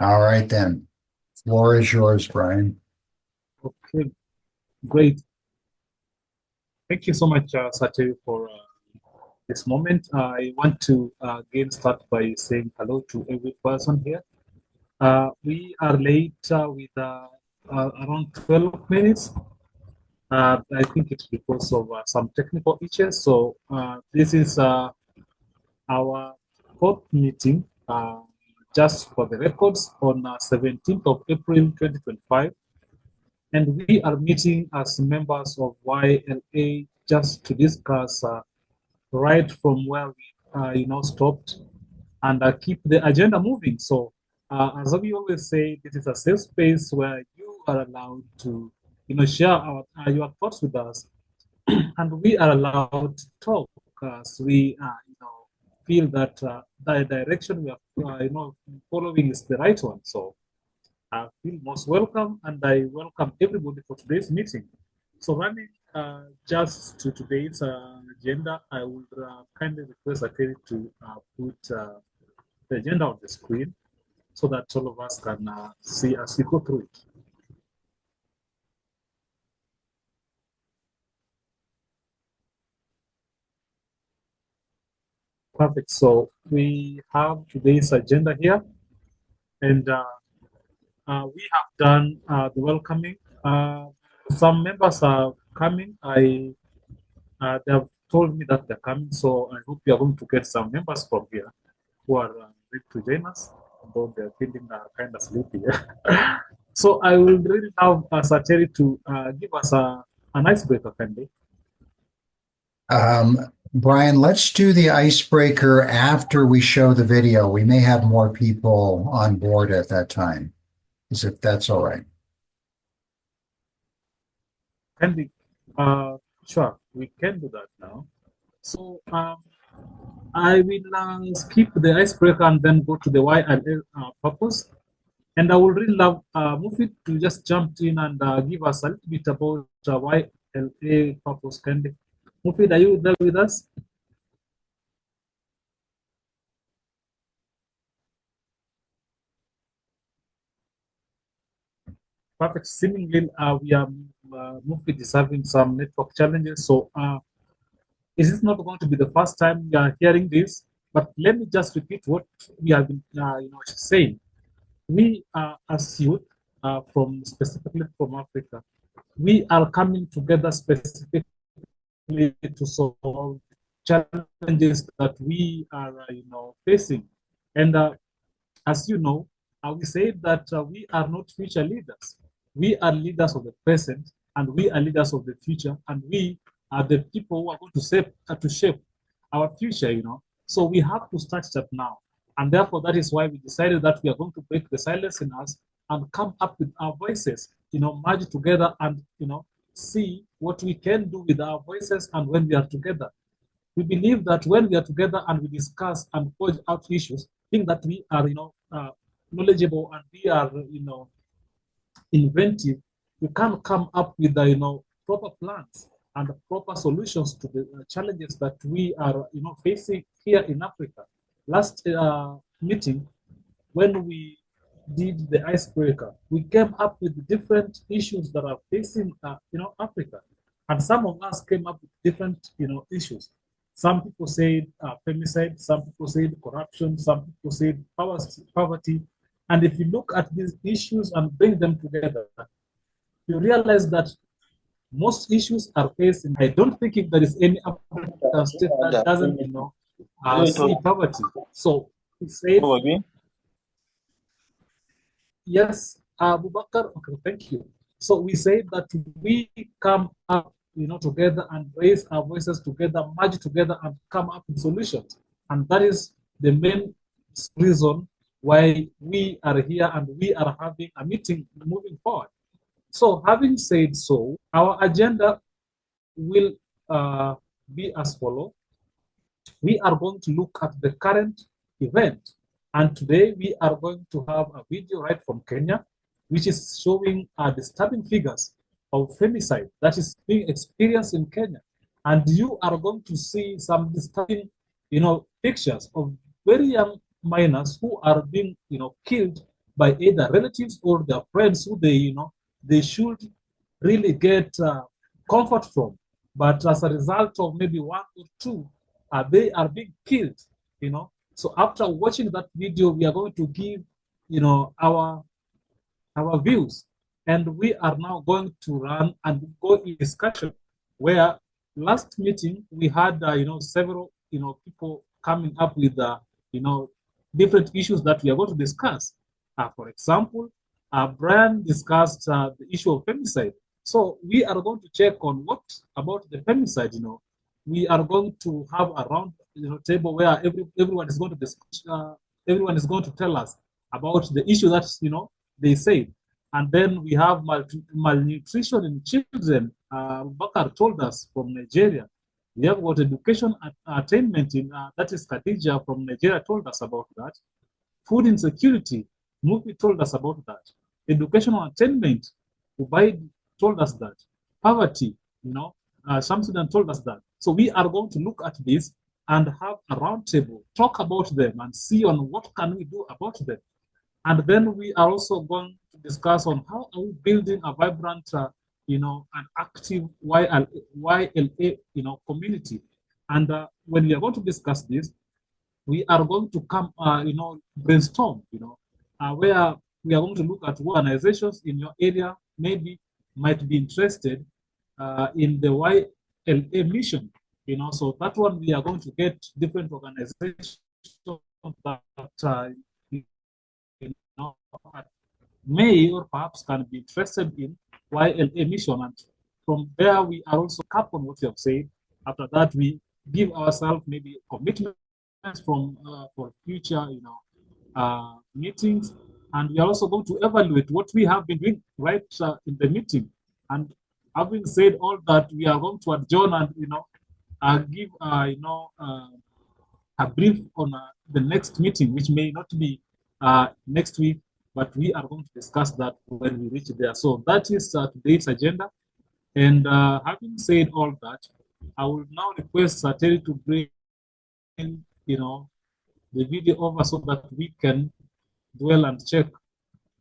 All right, then. Floor is yours, Brian. Okay, great. Thank you so much, Satya, for this moment. I want to again start by saying hello to every person here. We are late with around 12 minutes. I think it's because of some technical issues. So this is our fourth meeting, just for the records, on 17th of April 2025. And we are meeting as members of YLA just to discuss right from where we stopped and keep the agenda moving. So as we always say, this is a safe space where you are allowed to share your thoughts with us, and we are allowed to talk as we feel that the direction we are following is the right one. So I feel most welcome, and I welcome everybody for today's meeting. So running just to today's agenda, I would kindly request Akiri to put the agenda on the screen so that all of us can see as we go through it. Perfect. So we have today's agenda here, and we have done the welcoming. Some members are coming. They have told me that they're coming, so I hope you are going to get some members from here who are ready to join us, although they're feeling kind of sleepy. So I will really love Sateri to give us an icebreaker, kindly. Brian, let's do the icebreaker after we show the video. We may have more people on board at that time, as if that's all right. Kindly, sure, we can do that now. So I will skip the icebreaker and then go to the why and purpose. And I would really love Mufid to just jump in and give us a little bit about why LA purpose. Kindly. Mufid, are you there with us? Perfect. Seemingly, we are Mufid is having some network challenges. So, is this not going to be the first time we are hearing this? But let me just repeat what we have been, saying. We, as youth, from specifically from Africa, we are coming together specifically to solve challenges that we are, facing. And as you know, we say that we are not future leaders. We are leaders of the present, and we are leaders of the future, and we are the people who are going to shape our future. So we have to start that now, and therefore that is why we decided that we are going to break the silence in us and come up with our voices. Merge together and see what we can do with our voices, and when we are together we believe that when we are together and we discuss and point out issues, think that we are, knowledgeable and we are, inventive, we can come up with the, proper plans and proper solutions to the challenges that we are, facing here in Africa. Last meeting, when we did the icebreaker, we came up with different issues that are facing, Africa, and some of us came up with different, issues. Some people said femicide, some people said corruption, some people said poverty. And if you look at these issues and bring them together, you realize that most issues are facing. I don't think if there is any African state that doesn't, see poverty. So he said, yes, Abubakar, okay, thank you. So we say that we come up, together and raise our voices together, merge together and come up with solutions. And that is the main reason why we are here and we are having a meeting moving forward. So having said so, our agenda will be as follows. We are going to look at the current event. And today we are going to have a video right from Kenya, which is showing disturbing figures of femicide that is being experienced in Kenya. And you are going to see some disturbing, pictures of very young minors who are being, killed by either relatives or their friends who they should really get comfort from. But as a result of maybe one or two, they are being killed, So after watching that video, we are going to give, our views. And we are now going to run and go in discussion where last meeting we had, several, people coming up with, different issues that we are going to discuss. For example, Brian discussed the issue of femicide. So we are going to check on what about the femicide. We are going to have a round, table where everyone is going to discuss, everyone is going to tell us about the issue that they say. And then we have malnutrition in children. Bakar told us from Nigeria. We have got education attainment in that is Khadija from Nigeria told us about that. Food insecurity, Mufi told us about that. Educational attainment, Ubaid told us that. Poverty, Shamsuddin told us that. So we are going to look at this and have a roundtable, talk about them and see on what can we do about them. And then we are also going to discuss on how are we building a vibrant, an active YLA, community. And when we are going to discuss this, we are going to come, brainstorm, where we are going to look at organizations in your area maybe might be interested in the YLA mission, So that one we are going to get different organizations that may or perhaps can be interested in YLA mission. And from there, we are also cap on what you have said. After that, we give ourselves maybe commitments from for future, meetings. And we are also going to evaluate what we have been doing right in the meeting. And having said all that, we are going to adjourn and, give, a brief on the next meeting, which may not be next week, but we are going to discuss that when we reach there. So that is today's agenda. And having said all that, I will now request Terry to bring the video over so that we can dwell and check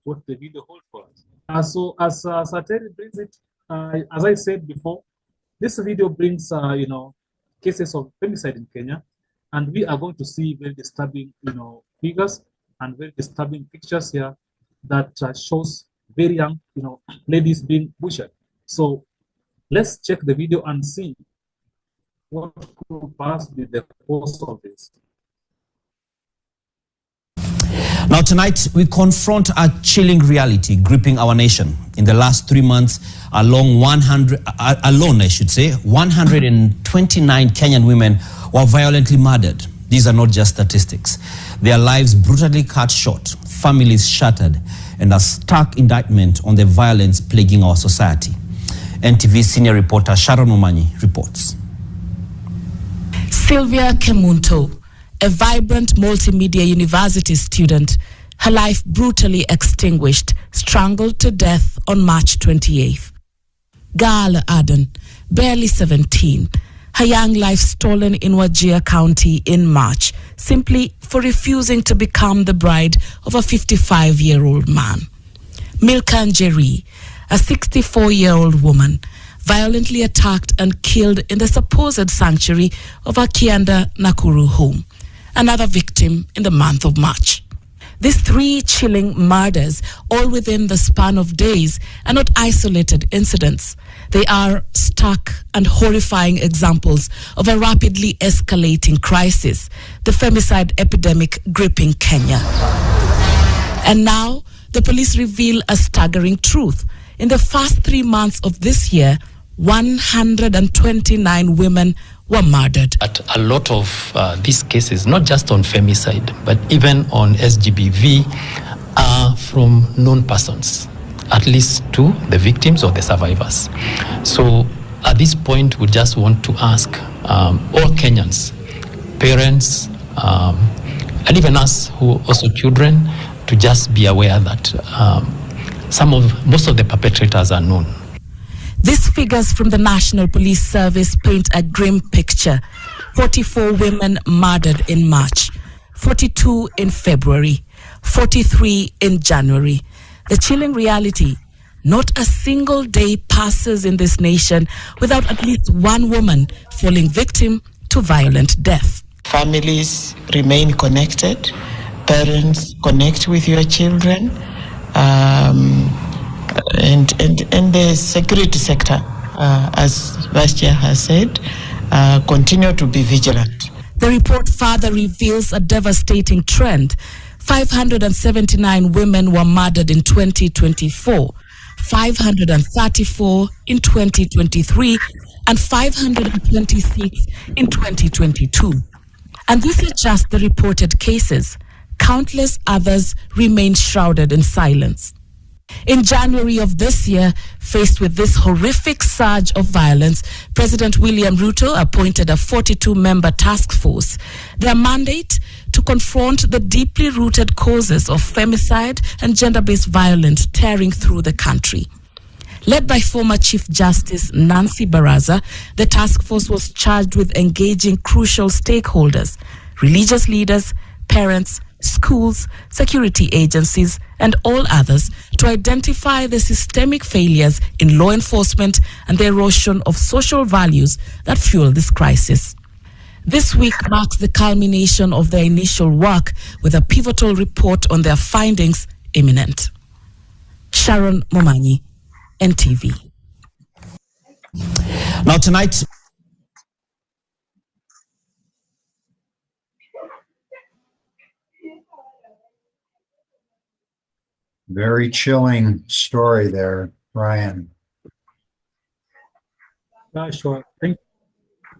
what the video holds for us. So as Sateri brings it, as I said before, this video brings cases of femicide in Kenya, and we are going to see very disturbing figures and very disturbing pictures here that shows very young ladies being butchered. So let's check the video and see what could perhaps be the cause of this. Now tonight, we confront a chilling reality gripping our nation. In the last 3 months, alone 129 Kenyan women were violently murdered. These are not just statistics. Their lives brutally cut short, families shattered, and a stark indictment on the violence plaguing our society. NTV senior reporter Sharon Omanyi reports. Sylvia Kemunto, a vibrant multimedia university student, her life brutally extinguished, strangled to death on March 28th. Gala Aden, barely 17, her young life stolen in Wajir County in March, simply for refusing to become the bride of a 55-year-old man. Milka Njeri, a 64-year-old woman, violently attacked and killed in the supposed sanctuary of a Kianda Nakuru home, another victim in the month of March. These 3 chilling murders, all within the span of days, are not isolated incidents. They are stark and horrifying examples of a rapidly escalating crisis, the femicide epidemic gripping Kenya. And now, the police reveal a staggering truth. In the first 3 months of this year, 129 women were murdered. But a lot of these cases, not just on femicide, but even on SGBV, are from known persons, at least to the victims or the survivors. So at this point, we just want to ask all Kenyans, parents, and even us who also children, to just be aware that most of the perpetrators are known. These figures from the National Police Service paint a grim picture. 44 women murdered in March, 42 in February, 43 in January. The chilling reality: not a single day passes in this nation without at least one woman falling victim to violent death. Families remain connected. Parents, connect with your children. And the security sector, as Vice Chair has said, continue to be vigilant. The report further reveals a devastating trend. 579 women were murdered in 2024, 534 in 2023, and 526 in 2022. And these are just the reported cases. Countless others remain shrouded in silence. In January of this year, faced with this horrific surge of violence, President William Ruto appointed a 42-member task force. Their mandate: to confront the deeply rooted causes of femicide and gender-based violence tearing through the country. Led by former Chief Justice Nancy Baraza, the task force was charged with engaging crucial stakeholders: religious leaders, parents, schools, security agencies, and all others, to identify the systemic failures in law enforcement and the erosion of social values that fuel this crisis. This week marks the culmination of their initial work, with a pivotal report on their findings imminent. Sharon Momanyi, NTV. Now tonight, Very chilling story there, Brian. Sure. Thank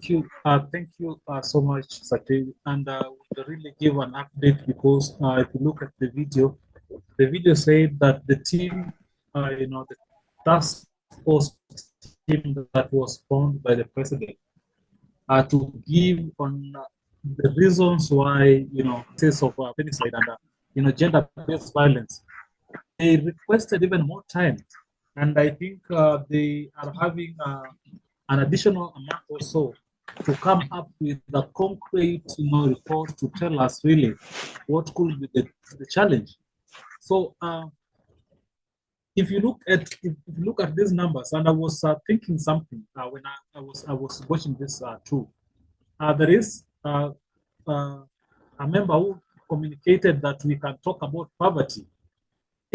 you. Thank you so much, Sati. And we'll really give an update, because if you look at the video said that the team, the task force team that was formed by the president, to give on the reasons why, case of femicide and gender-based violence. They requested even more time, and I think they are having an additional amount or so to come up with a concrete, report to tell us really what could be the challenge. So, if you look at these numbers, and I was thinking something when I was watching this too. There is a member who communicated that we can talk about poverty.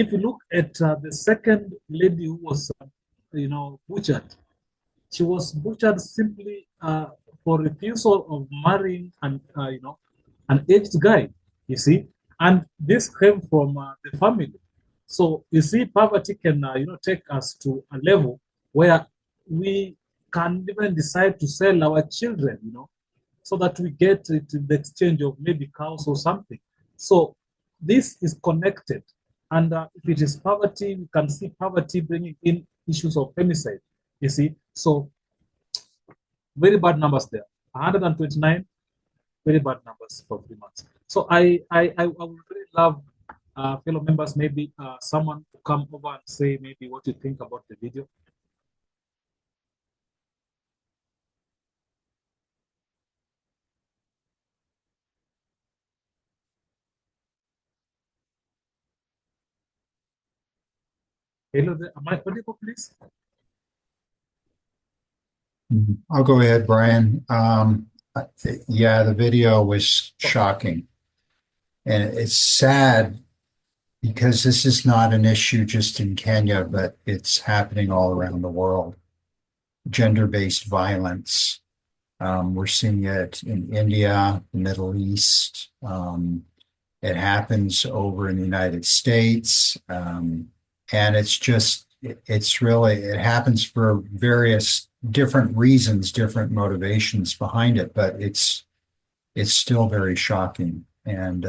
If you look at the second lady who was, butchered, she was butchered simply for refusal of marrying an aged guy, you see, and this came from the family. So you see, poverty can, take us to a level where we can even decide to sell our children, so that we get to the exchange of maybe cows or something. So this is connected. And if it is poverty, we can see poverty bringing in issues of femicide, you see. So very bad numbers there. 129, very bad numbers for 3 months. So I would really love fellow members, maybe someone to come over and say maybe what you think about the video. Hello there. Am I audible, please? I'll go ahead, Brian. Yeah, the video was shocking. And it's sad because this is not an issue just in Kenya, but it's happening all around the world. Gender-based violence. We're seeing it in India, the Middle East. It happens over in the United States. And it happens for various different reasons, different motivations behind it, but it's still very shocking. And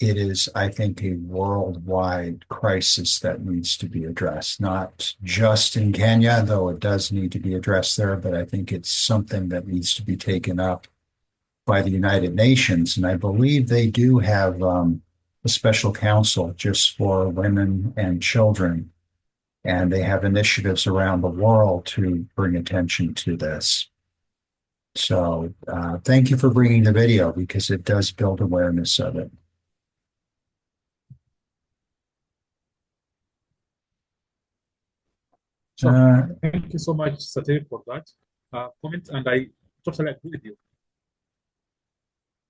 it is, I think, a worldwide crisis that needs to be addressed, not just in Kenya, though it does need to be addressed there, but I think it's something that needs to be taken up by the United Nations. And I believe they do have a special council just for women and children. And they have initiatives around the world to bring attention to this. So thank you for bringing the video because it does build awareness of it. Sure. Thank you so much, Satay, for that comment, and I totally agree with you.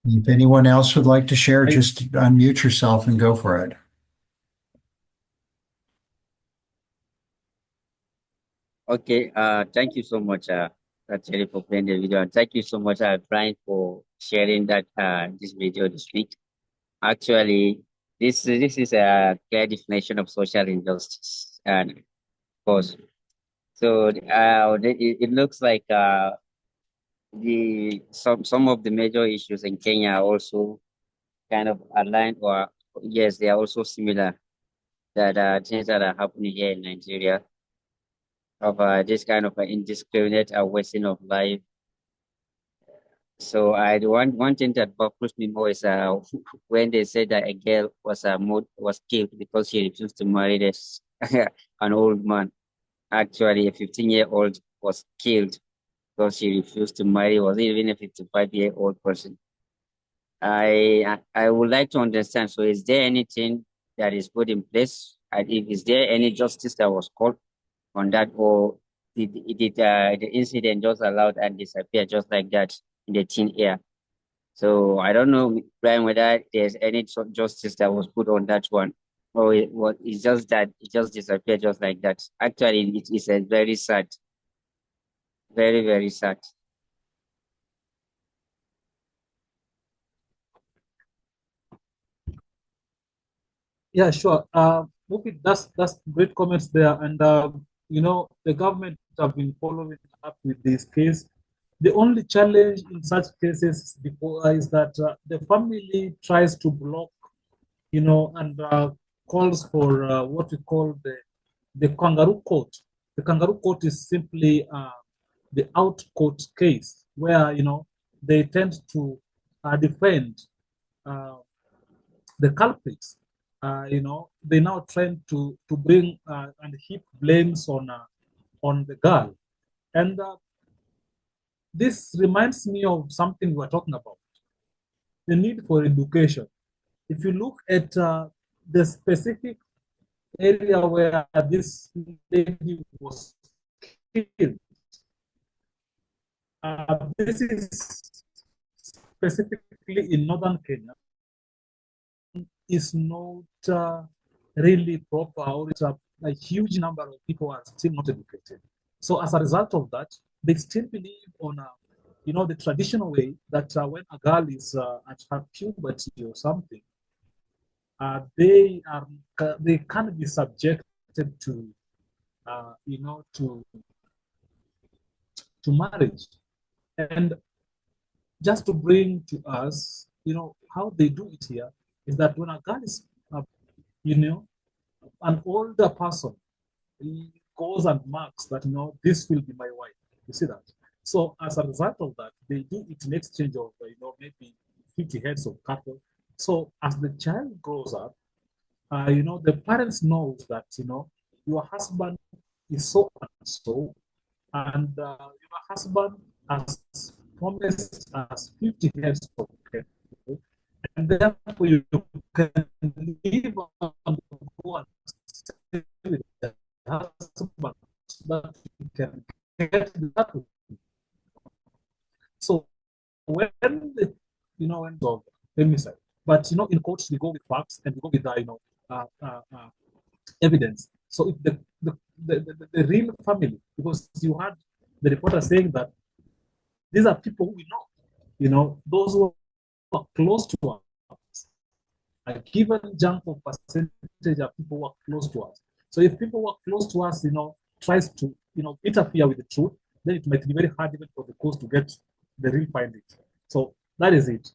If anyone else would like to share, just unmute yourself and go for it. Okay, thank you so much, Terry, for playing the video. And thank you so much, Brian, for sharing that this video this week. Actually, this is a clear definition of social injustice, and of course, so it looks like some of the major issues in Kenya are also kind of aligned, or yes, they are also similar, that things that are happening here in Nigeria, of this kind of indiscriminate wasting of life. So one thing that baffles me more is when they said that a girl was killed because she refused to marry this an old man. Actually, a 15-year-old was killed because she refused to marry, was even a 55-year-old person. I would like to understand. So, is there anything that is put in place? Is there any justice that was called on that, or did the incident just allowed and disappear just like that in the thin air? So I don't know, Brian, whether there's any justice that was put on that one, or it's just that it just disappeared just like that. Actually, it is a very sad, very, very sad. Yeah, sure. Mufid, that's great comments there. And you know, the government have been following up with this case. The only challenge in such cases before is that the family tries to block, you know, and calls for what we call the kangaroo court. The kangaroo court is simply the out court case where, you know, they tend to defend uh, the culprits. You know, they now trying to bring and heap blames on the girl, and this reminds me of something we were talking about: the need for education. If you look at the specific area where this lady was killed, this is specifically in northern Kenya, is not really proper, or it's a huge number of people are still not educated. So as a result of that, they still believe on you know, the traditional way that when a girl is at her puberty or something, they can be subjected to you know, to marriage. And just to bring to us, you know, how they do it here is that when a girl is you know, an older person, he goes and marks that, you know, this will be my wife. You see that? So as a result of that, they do it in exchange of, you know, maybe 50 heads of cattle. So as the child grows up, you know, the parents know that, you know, your husband is so and so, and your husband has promised us 50 heads of cattle, and therefore you can live and go and stay with the husband that you can get that. So when the, you know, end of femicide, but you know, in courts we go with facts and we go with you know, evidence. So if the real family, because you had the reporter saying that these are people we know, you know, those who are close to us, a given chunk of percentage of people who are close to us. So if people who are close to us, you know, tries to, you know, interfere with the truth, then it might be very hard even for the courts to get the real findings. So that is it.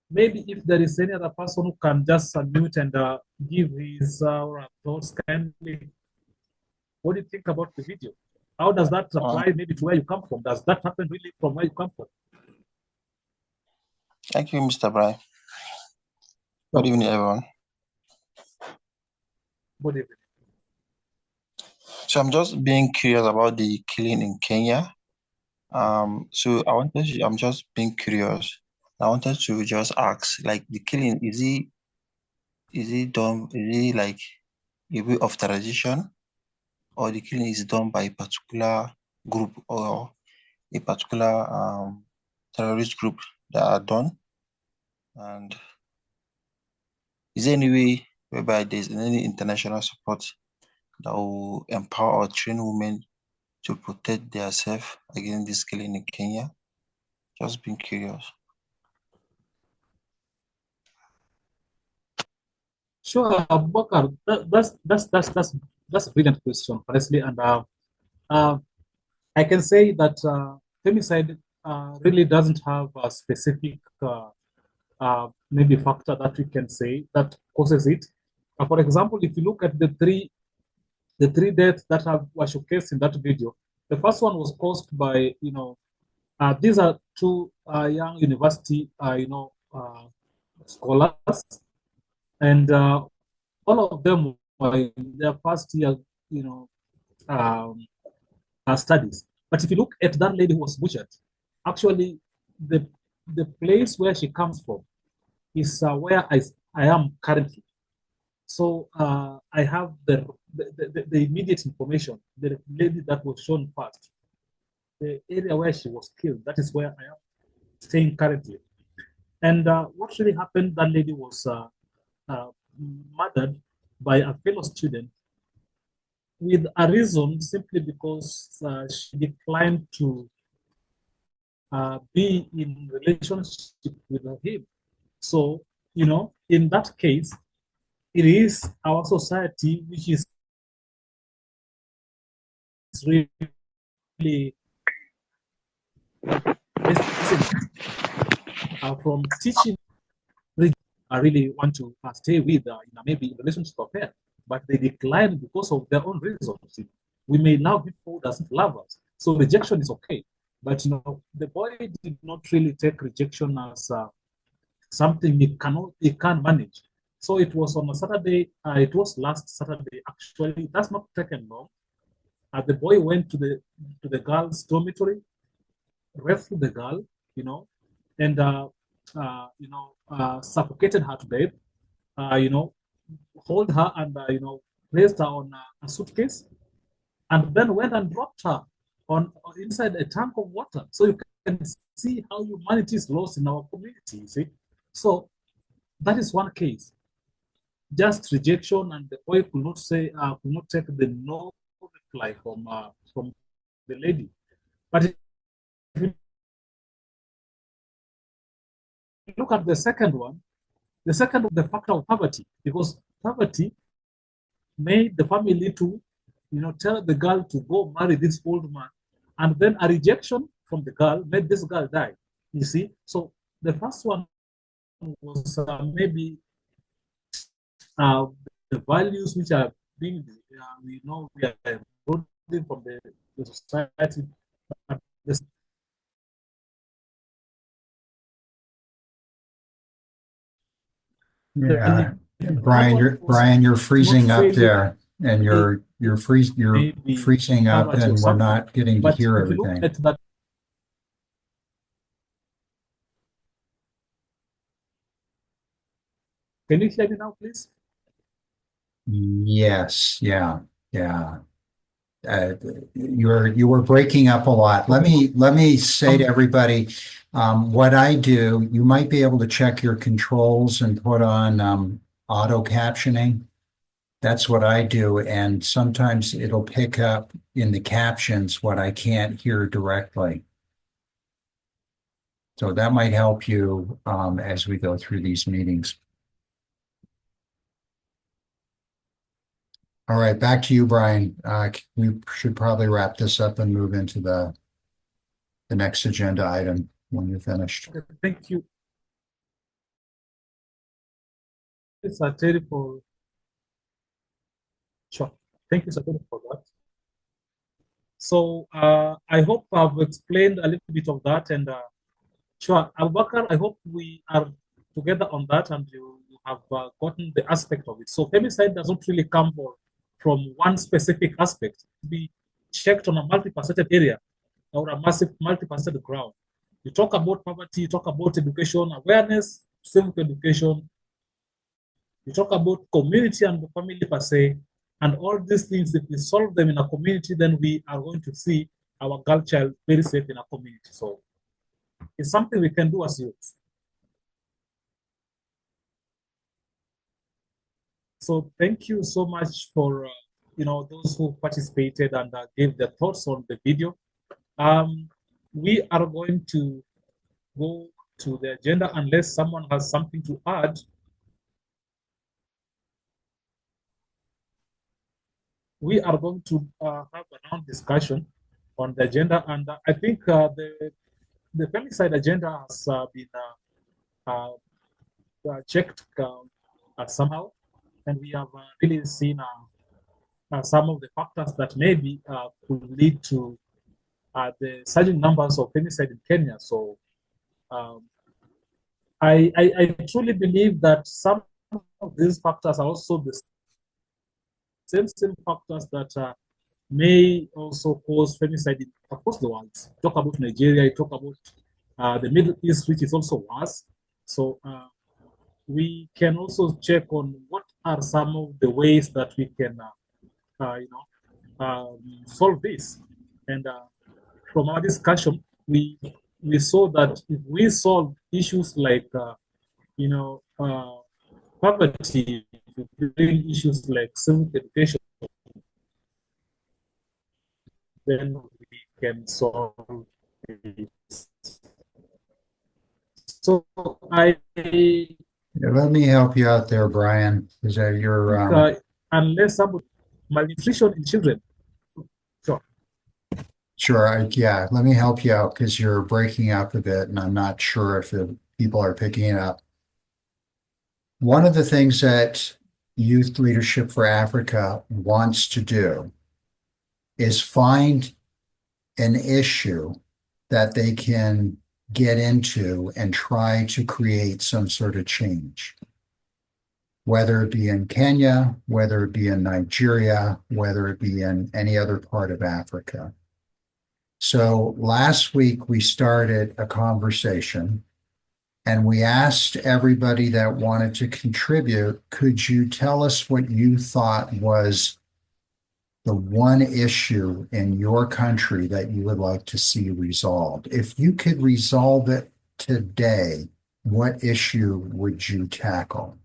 Maybe if there is any other person who can just unmute and give his thoughts kindly. What do you think about the video? How does that apply maybe to where you come from? Does that happen really from where you come from? Thank you, Mr. Brian. Good evening, everyone. Good evening. So I'm just being curious about the killing in Kenya. So I'm just being curious. I wanted to just ask, like the killing, is it like a way of tradition, or the killing is done by a particular group or a particular terrorist group that are done? And is there any way whereby there's any international support that will empower or train women to protect themselves against this killing in Kenya? Just being curious. Sure, Abubakar, that's a brilliant question, honestly, and uh, I can say that femicide really doesn't have a specific maybe factor that we can say that causes it. For example, if you look at the three deaths that were showcased in that video, the first one was caused by these are two young university scholars, and all of them were in their first year um, studies. But if you look at that lady who was butchered, actually the place where she comes from is where I am currently. So I have the immediate information. The lady that was shown first, the area where she was killed, that is where I am staying currently. And what really happened, that lady was murdered by a fellow student with a reason simply because she declined to be in relationship with him. So, in that case, it is our society which is really from teaching. I really want to stay with, maybe in relationship of her, but they decline because of their own reasons. We may love people who doesn't love us, so rejection is okay. But the boy did not really take rejection as something he can't manage. So it was on a Saturday. It was last Saturday actually. That's not taken long. The boy went to the girls' dormitory, rescued the girl, and suffocated her to death. Hold her and placed her on a suitcase, and then went and dropped her on inside a tank of water. So you can see how humanity is lost in our community. You see, so that is one case. Just rejection, and the boy could not take the no reply from the lady. But if you look at the second one, the factor of poverty, because poverty made the family to tell the girl to go marry this old man, and then a rejection from the girl made this girl die. You see, so the first one was maybe the values which are being we are eroding from the society. Yeah, Brian, you're freezing up there, and you're freezing up, and we're not getting to hear everything. Can you hear me now, please? Yes, yeah. You were breaking up a lot. Let me say to everybody, what I do, you might be able to check your controls and put on auto captioning. That's what I do, and sometimes it'll pick up in the captions what I can't hear directly. So that might help you as we go through these meetings. All right, back to you, Brian. We should probably wrap this up and move into the next agenda item when you're finished. Okay, thank you. It's a terrible. Sure. Thank you, Sakura, for that. So I hope I've explained a little bit of that, and sure, Abubakar, I hope we are together on that, and you have gotten the aspect of it. So femicide doesn't really come from one specific aspect to be checked on a multifaceted area or a massive multifaceted ground. You talk about poverty, you talk about education awareness, civic education, you talk about community and the family per se, and all these things, if we solve them in a community, then we are going to see our girl child very safe in a community. So it's something we can do as youth. So thank you so much for those who participated and gave their thoughts on the video. We are going to go to the agenda unless someone has something to add. We are going to have a round discussion on the agenda, and I think the femicide agenda has been checked somehow, and we have really seen some of the factors that maybe could lead to the surging numbers of femicide in Kenya. So I truly believe that some of these factors are also the same factors that may also cause femicide across the world. Talk about Nigeria, talk about the Middle East, which is also worse. So we can also check on what are some of the ways that we can, solve this. And from our discussion, we saw that if we solve issues like, poverty, bring issues like civic education, then we can solve it. So Let me help you out there, Brian. Is that your unless somebody malnutrition in children. Sure. Yeah, let me help you out because you're breaking up a bit, and I'm not sure if the people are picking it up. One of the things that Youth Leadership for Africa wants to do is find an issue that they can get into and try to create some sort of change, whether it be in Kenya, whether it be in Nigeria, whether it be in any other part of Africa. So last week we started a conversation and we asked everybody that wanted to contribute, could you tell us what you thought was the one issue in your country that you would like to see resolved? If you could resolve it today, what issue would you tackle?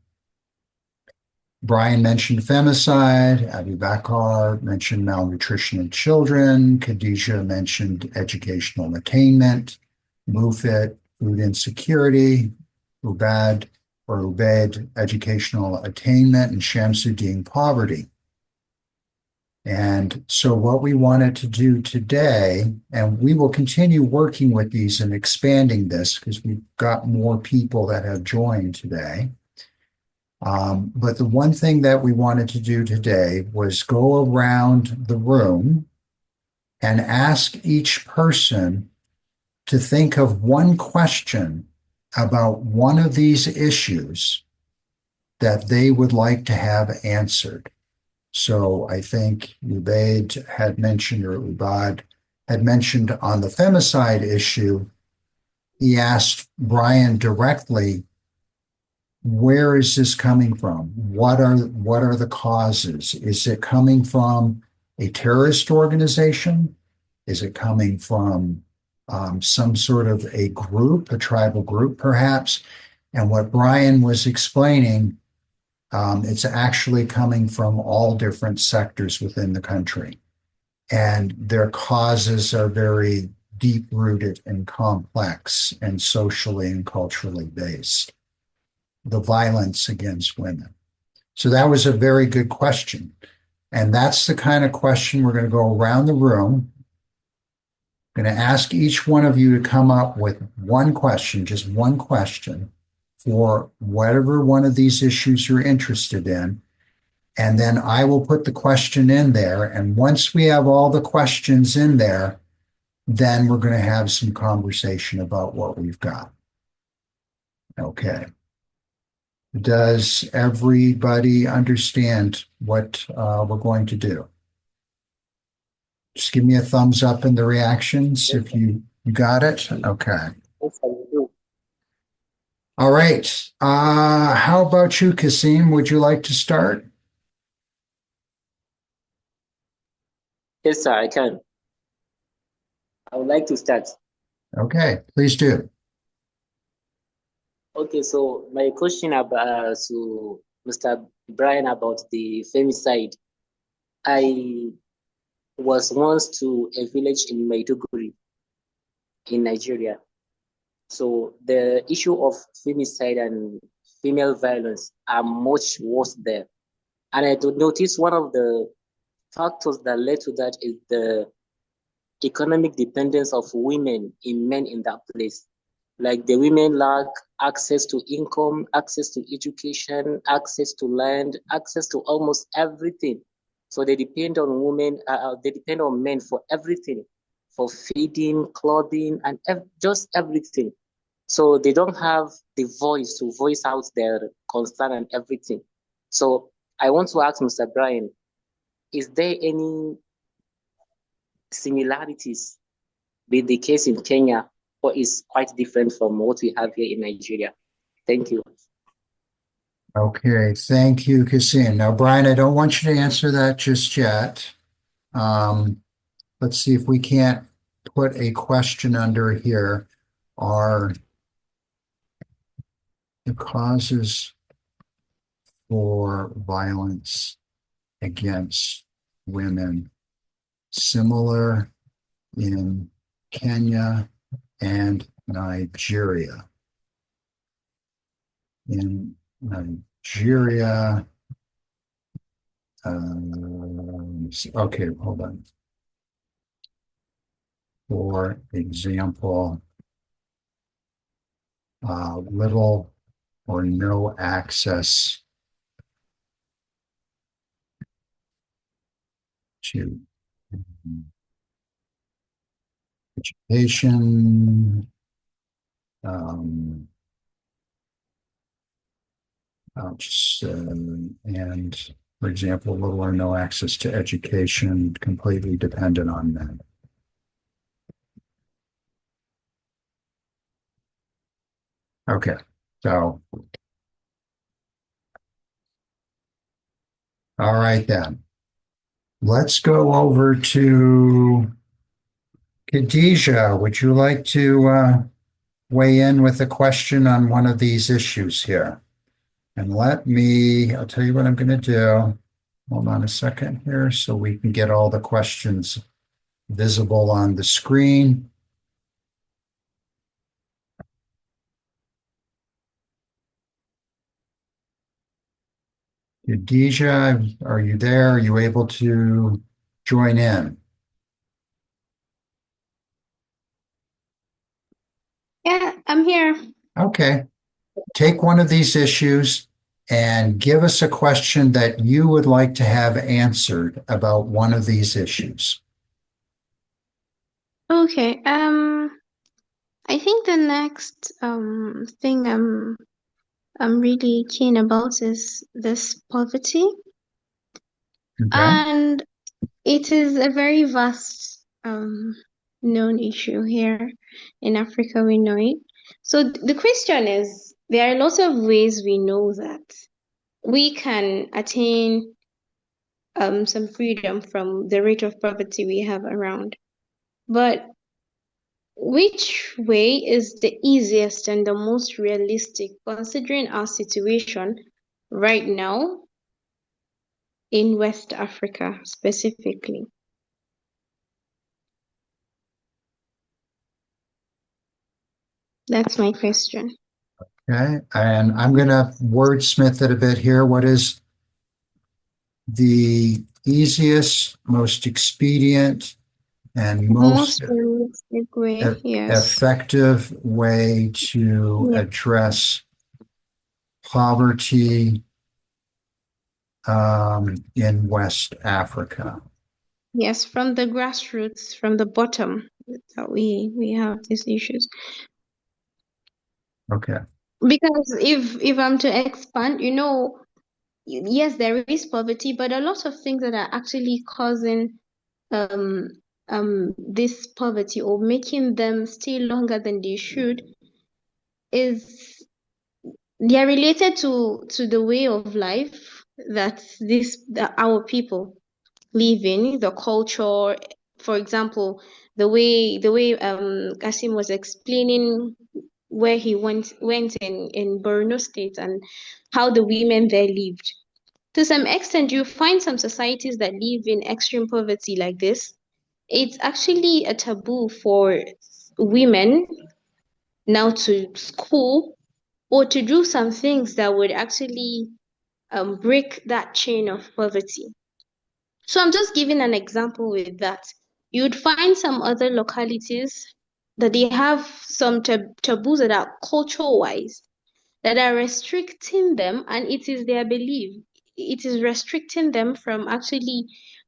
Brian mentioned femicide, Abu Bakar mentioned malnutrition in children, Khadija mentioned educational attainment, Mufit, food insecurity, Ubaid, educational attainment, and Shamsuddin, poverty. And so what we wanted to do today, and we will continue working with these and expanding this because we've got more people that have joined today. But the one thing that we wanted to do today was go around the room and ask each person to think of one question about one of these issues that they would like to have answered. So I think Ubaid had mentioned, or Ubad had mentioned on the femicide issue, he asked Brian directly, where is this coming from? What are the causes? Is it coming from a terrorist organization? Is it coming from some sort of a group, a tribal group perhaps? And what Brian was explaining, it's actually coming from all different sectors within the country. And their causes are very deep-rooted and complex and socially and culturally based. The violence against women. So that was a very good question. And that's the kind of question we're going to go around the room. I'm going to ask each one of you to come up with one question, just one question for whatever one of these issues you're interested in. And then I will put the question in there. And once we have all the questions in there, then we're going to have some conversation about what we've got. Okay. Does everybody understand what we're going to do? Just give me a thumbs up in the reactions if you got it. Okay. Yes, I do. All right. How about you, Kasim? Would you like to start? Yes, sir, I can. I would like to start. Okay, please do. Okay, so my question about to Mr. Brian about the femicide. I was once to a village in Maiduguri in Nigeria. So the issue of femicide and female violence are much worse there. And I did notice one of the factors that led to that is the economic dependence of women in men in that place. Like the women lack access to income, access to education, access to land, access to almost everything. So they depend on women, they depend on men for everything, for feeding, clothing, and just everything. So they don't have the voice to voice out their concern and everything. So I want to ask Mr. Brian, is there any similarities with the case in Kenya, or is quite different from what we have here in Nigeria? Thank you. Okay, thank you, Kasim. Now, Brian, I don't want you to answer that just yet. Let's see if we can't put a question under here. Are the causes for violence against women similar in Kenya and Nigeria? In Nigeria, okay, hold on. For example, little or no access to education, and for example, little or no access to education, completely dependent on men. Okay, so all right then. Let's go over to Khadijah. Would you like to weigh in with a question on one of these issues here? And I'll tell you what I'm going to do. Hold on a second here so we can get all the questions visible on the screen. Khadijah, are you there? Are you able to join in? Yeah, I'm here. Okay. Take one of these issues and give us a question that you would like to have answered about one of these issues. Okay. I think the next thing I'm really keen about is this poverty. Okay. And it is a very vast known issue here in Africa, we know it. So the question is, there are a lot of ways we know that we can attain some freedom from the rate of poverty we have around. But which way is the easiest and the most realistic considering our situation right now in West Africa specifically? That's my question. Okay. And I'm going to wordsmith it a bit here. What is the easiest, most expedient, and most realistic way, yes. effective way to address poverty in West Africa? Yes, from the grassroots, from the bottom, that we have these issues. Okay. Because if I'm to expand, yes, there is poverty, but a lot of things that are actually causing um this poverty or making them stay longer than they should is they are related to the way of life that our people live in, the culture. For example, the way Kasim was explaining where he went in Borno State and how the women there lived. To some extent, you find some societies that live in extreme poverty like this. It's actually a taboo for women now to school or to do some things that would actually break that chain of poverty. So I'm just giving an example with that. You'd find some other localities that they have some taboos that are cultural wise that are restricting them, and it is their belief. It is restricting them from actually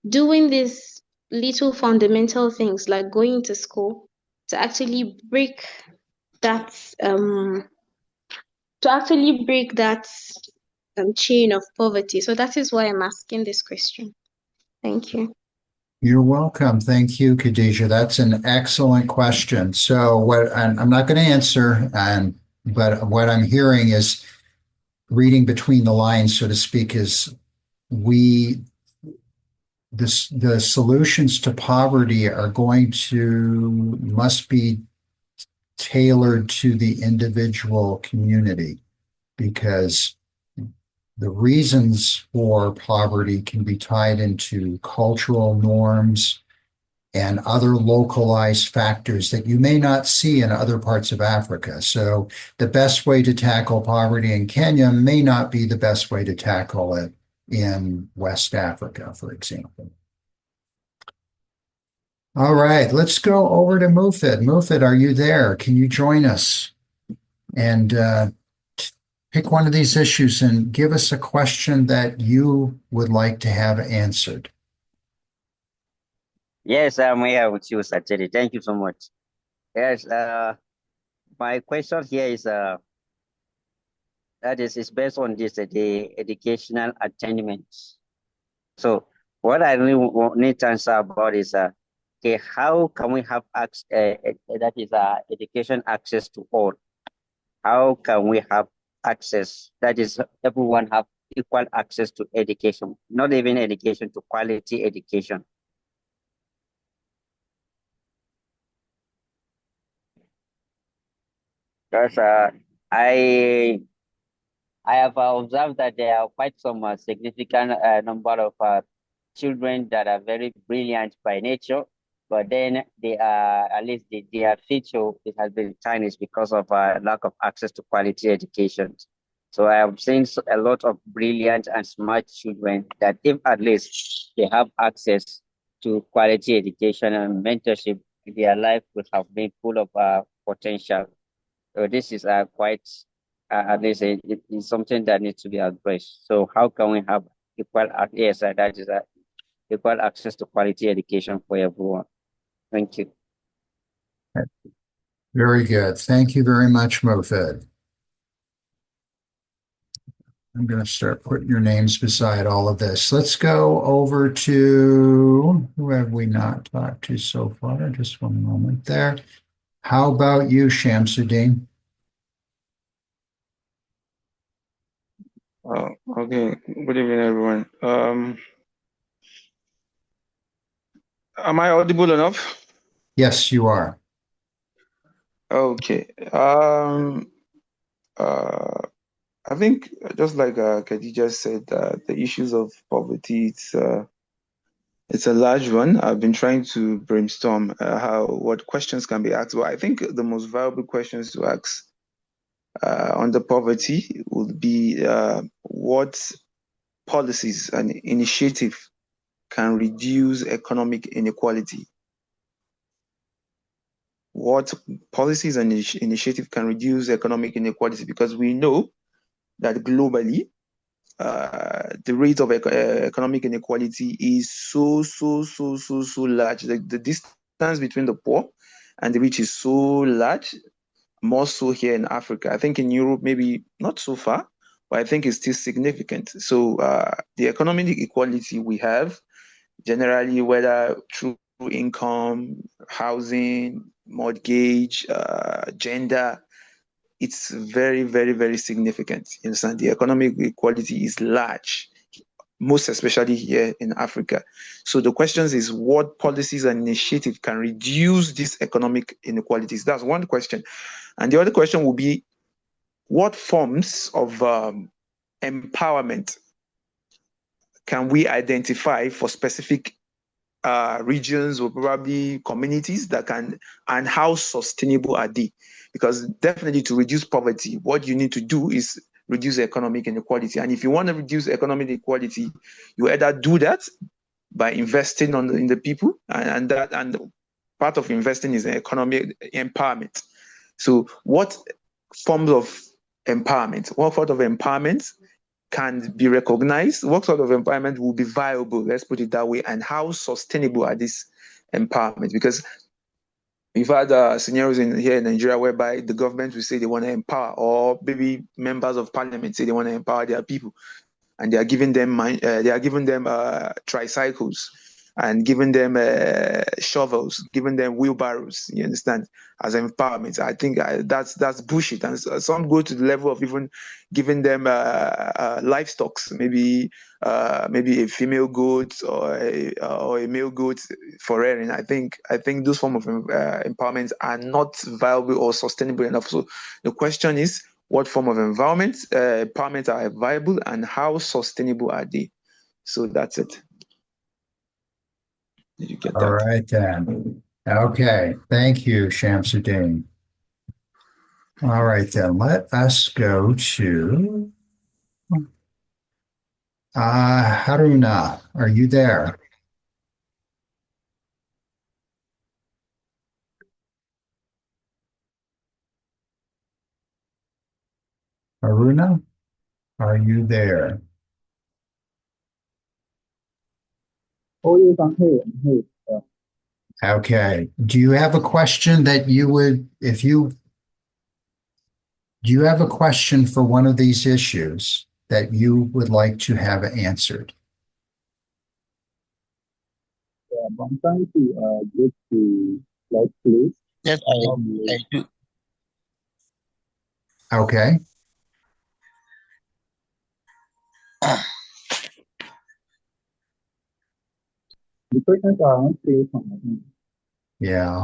doing these little fundamental things like going to school to actually break that um chain of poverty. So that is why I'm asking this question. Thank you. You're welcome. Thank you, Khadijah. That's an excellent question. So I'm not going to answer, but what I'm hearing is reading between the lines, so to speak, is we the solutions to poverty are must be tailored to the individual community, because the reasons for poverty can be tied into cultural norms and other localized factors that you may not see in other parts of Africa. So the best way to tackle poverty in Kenya may not be the best way to tackle it in West Africa, for example. All right, let's go over to Mufid. Mufid, are you there? Can you join us and pick one of these issues and give us a question that you would like to have answered? Yes, I'm here with you, Satiri. Thank you so much. Yes, my question here is that is based on this the educational attainment. So what I really need to answer about is okay, how can we have that is education access to all? How can we have access, that is everyone have equal access to education, not even education, to quality education? Because I have observed that there are quite some significant number of children that are very brilliant by nature, but then they are, at least their future, it has been tarnished because of lack of access to quality education. So I have seen a lot of brilliant and smart children that, if at least they have access to quality education and mentorship, their life would have been full of potential. So this is quite, at least it is something that needs to be addressed. So how can we have that is equal access to quality education for everyone? Thank you. Very good. Thank you very much, Mofid. I'm going to start putting your names beside all of this. Let's go over to, who have we not talked to so far? Just one moment there. How about you, Shamsuddin? Okay. Good evening, everyone. Am I audible enough? Yes, you are. Okay. I think just like Khadija said, the issues of poverty, it's a large one. I've been trying to brainstorm what questions can be asked. Well, I think the most valuable questions to ask under poverty would be what policies and initiative can reduce economic inequality. What policies and initiative can reduce economic inequality? Because we know that globally, the rate of economic inequality is so large. The distance between the poor and the rich is so large. more so here in Africa. I think in Europe, maybe not so far, but I think it's still significant. So the economic equality we have, generally, whether through income, housing, mortgage, gender, it's very, very, very significant. You understand? The economic equality is large, most especially here in Africa. So the question is, what policies and initiatives can reduce these economic inequalities? That's one question. And the other question will be, what forms of empowerment can we identify for specific regions or probably communities that can, and how sustainable are they? Because definitely to reduce poverty, what you need to do is reduce economic inequality. And if you want to reduce economic inequality, you either do that by investing in the people, and part of investing is economic empowerment. So what forms of empowerment, what sort of empowerment can be recognized, what sort of empowerment will be viable, let's put it that way, and how sustainable are these empowerment? Because we've had scenarios here in Nigeria whereby the government will say they want to empower, or maybe members of parliament say they want to empower their people, and they are giving them tricycles and giving them shovels, giving them wheelbarrows. You understand? As empowerment, I think that's bullshit. And some go to the level of even giving them livestock, maybe a female goat or a male goat for rearing. I think those form of empowerment are not viable or sustainable enough. So the question is, what form of empowerment are viable, and how sustainable are they? So that's it. Did you get that? All right, then. Okay. Thank you, Shamsuddin. All right, then. Let us go to Haruna. Are you there? Haruna, are you there? Oh, yes, I'm here. I'm here. Okay. Do you have a question that you would, do you have a question for one of these issues that you would like to have answered? I'm trying to get to like place. Yes, I do. Okay. The questions are not clear from my end. Yeah.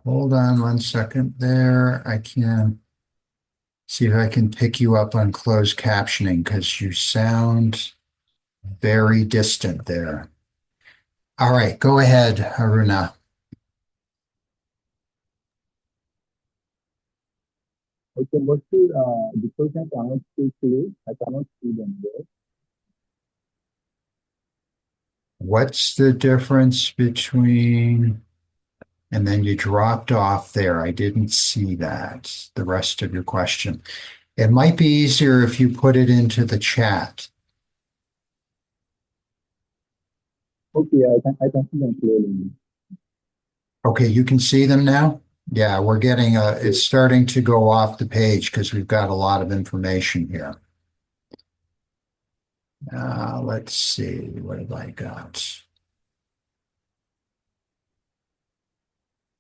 Hold on one second there. I can see if I can pick you up on closed captioning because you sound very distant there. All right, go ahead, Haruna. Okay, but the questions are not still clear. I cannot see them there. What's the difference between, and then you dropped off there. I didn't see that, the rest of your question. It might be easier if you put it into the chat. Okay, I can see them clearly. Okay, you can see them now? Yeah, we're getting it's starting to go off the page because we've got a lot of information here. Let's see, what have I got?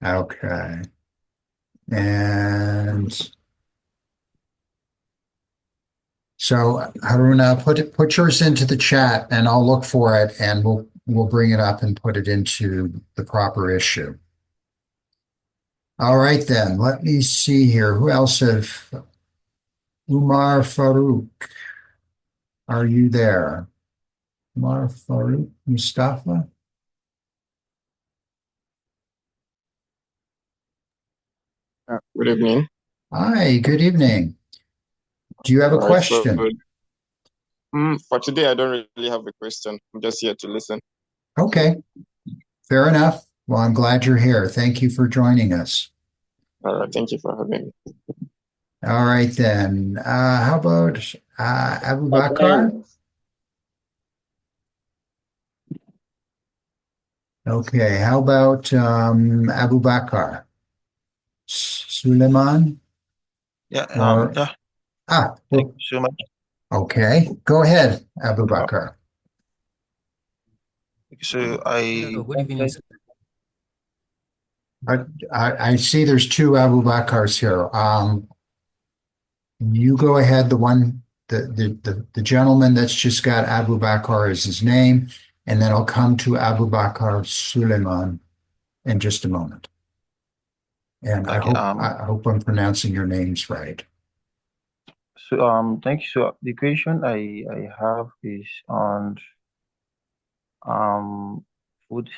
Okay. And so Haruna, put yours into the chat and I'll look for it and we'll bring it up and put it into the proper issue. All right then, let me see here. Who else have Umar Farouk? Are you there? Umar Farouk Mustafa? Good evening. Hi, good evening. Do you have a All right, so question? for today, I don't really have a question. I'm just here to listen. Okay, fair enough. Well, I'm glad you're here. Thank you for joining us. All right, thank you for having me. All right then. How about Abu Bakr? Okay, how about Abu Bakr? Suleiman? Yeah, Or yeah. ah, Thank you so much. okay. Go ahead, Abu Bakr. So I Hello, good evening, sir. I see there's two Abu Bakrs here. You go ahead, the gentleman that's just got Abu Bakr as his name, and then I'll come to Abu Bakr Suleiman in just a moment. And okay. I hope I'm pronouncing your names right. So thank you. So the question I have is on food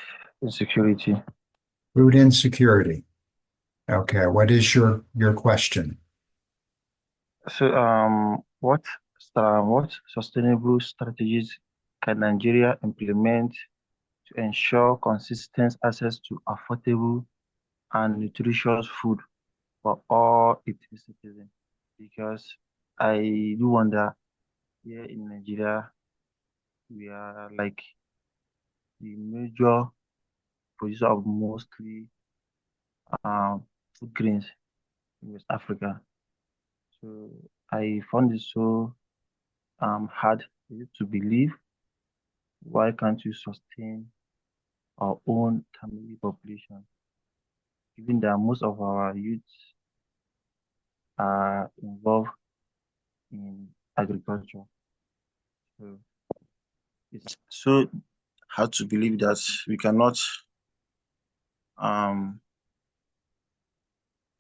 insecurity. Food insecurity. Okay, what is your question? So what sustainable strategies can Nigeria implement to ensure consistent access to affordable and nutritious food for all its citizens? Because I do wonder, here in Nigeria, we are like the major producer of mostly food grains in West Africa. So I found it so hard to believe, why can't we sustain our own family population, given that most of our youths are involved in agriculture. So it's so hard to believe that we cannot um,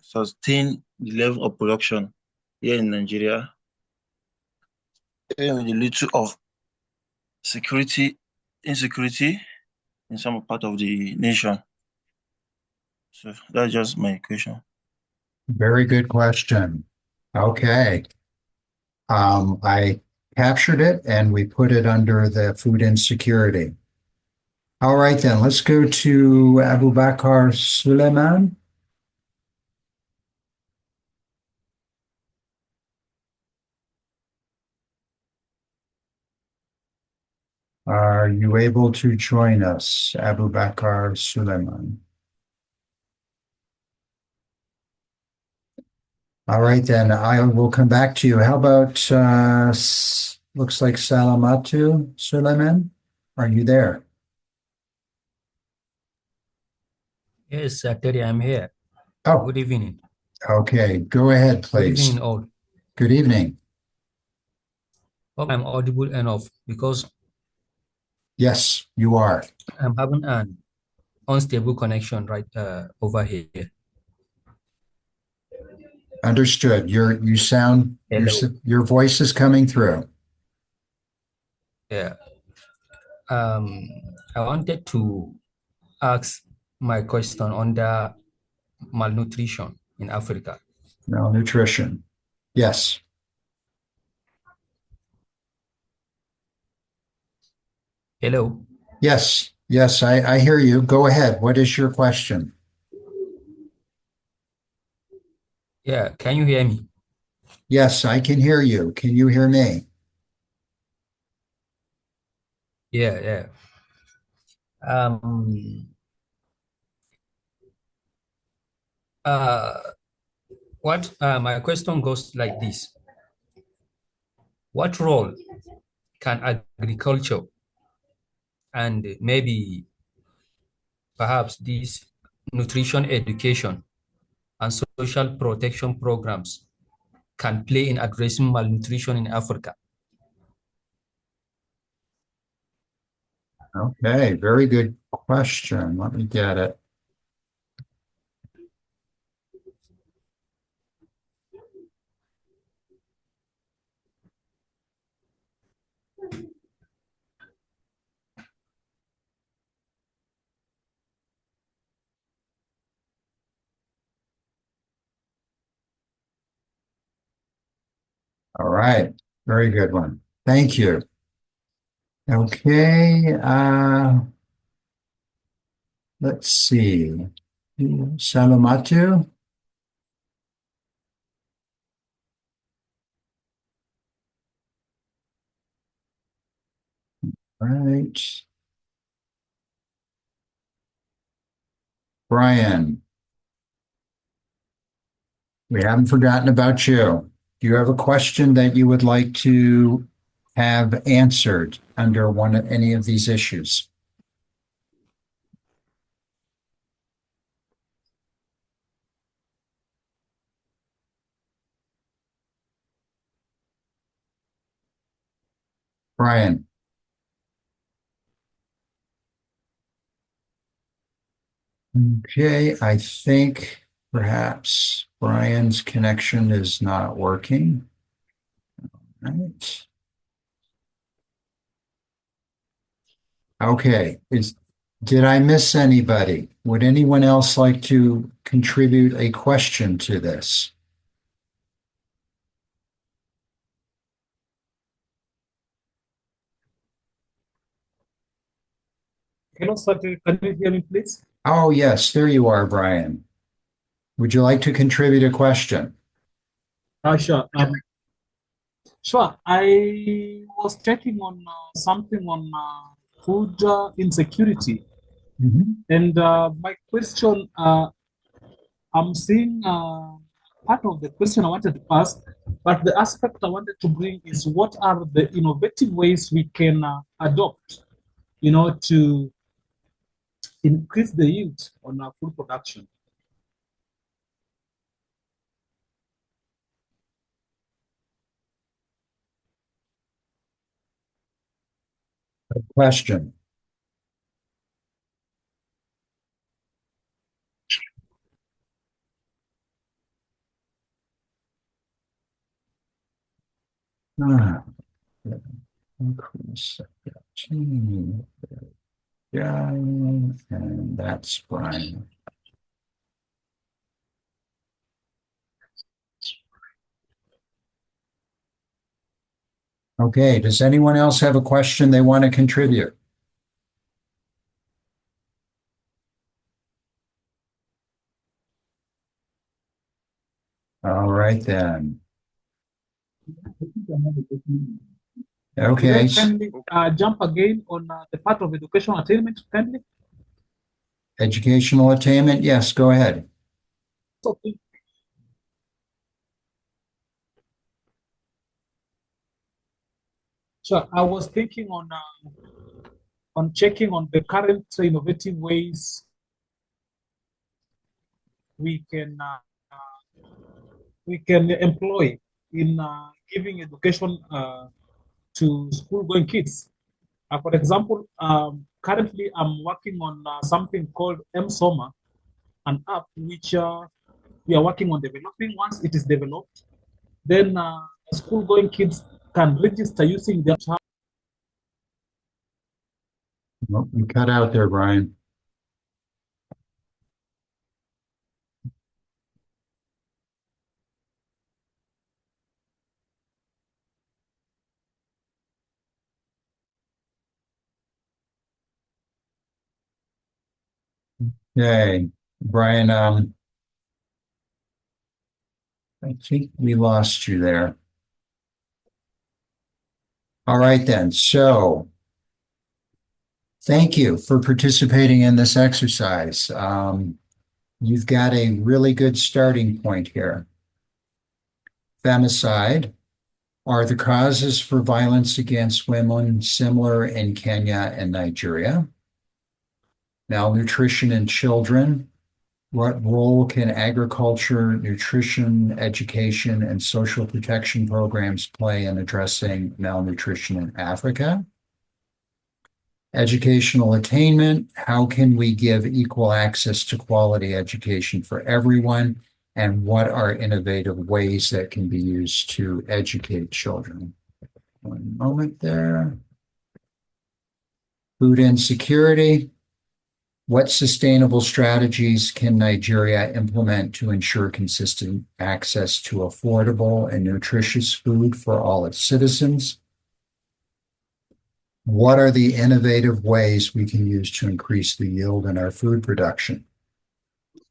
sustain the level of production here in Nigeria, even with the little of insecurity in some part of the nation. So that's just my question. Very good question. Okay. I captured it and we put it under the food insecurity. All right, then let's go to Abu Bakr Suleiman. Are you able to join us, Abu Bakr Suleiman? All right, then I will come back to you. How about looks like Salamatu Suleiman? Are you there? Yes, Terry, I'm here. Oh, Good evening. okay. Go ahead, Good please. evening, all. Good evening. Hope I'm audible enough because Yes, you are. I'm having an unstable connection right over here. Understood. You sound Hello. your voice is coming through. Yeah. I wanted to ask my question on the malnutrition in Africa. Malnutrition. Yes. Hello. Yes. Yes, I hear you. Go ahead. What is your question? Yeah. Can you hear me? Yes, I can hear you. Can you hear me? Yeah. Yeah. Uh, what my question goes like this: what role can agriculture and maybe perhaps this nutrition education and social protection programs can play in addressing malnutrition in Africa? Okay, very good question. Let me get it. All right, very good one. Thank you. Okay, let's see. Salamatu. All right. Brian. We haven't forgotten about you. Do you have a question that you would like to have answered under any of these issues? Brian. Okay, I think perhaps Brian's connection is not working. All right. Okay, did I miss anybody? Would anyone else like to contribute a question to this? Hello, sir. Can you hear me, please? Oh, yes, there you are, Brian. Would you like to contribute a question? Sure. Sure. I was checking on something on food insecurity. And my question, I'm seeing part of the question I wanted to ask, but the aspect I wanted to bring is what are the innovative ways we can adopt, to increase the yield on our food production? Question. Increase. Yeah, and that's Brian. Okay, does anyone else have a question they want to contribute? All right then. Okay. Can we jump again on the part of educational attainment, kindly? Educational attainment, yes, go ahead. Okay. So I was thinking on checking on the current innovative ways we can employ in giving education to school-going kids. For example, currently I'm working on something called MSOMA, an app which we are working on developing. Once it is developed, then school-going kids can register using their child. Well, you cut out there, Brian. Okay, Brian, I think we lost you there. All right then, so thank you for participating in this exercise. You've got a really good starting point here. Femicide. Are the causes for violence against women similar in Kenya and Nigeria? Malnutrition in children. What role can agriculture, nutrition, education, and social protection programs play in addressing malnutrition in Africa? Educational attainment. How can we give equal access to quality education for everyone? And what are innovative ways that can be used to educate children? One moment there. Food insecurity. What sustainable strategies can Nigeria implement to ensure consistent access to affordable and nutritious food for all its citizens? What are the innovative ways we can use to increase the yield in our food production?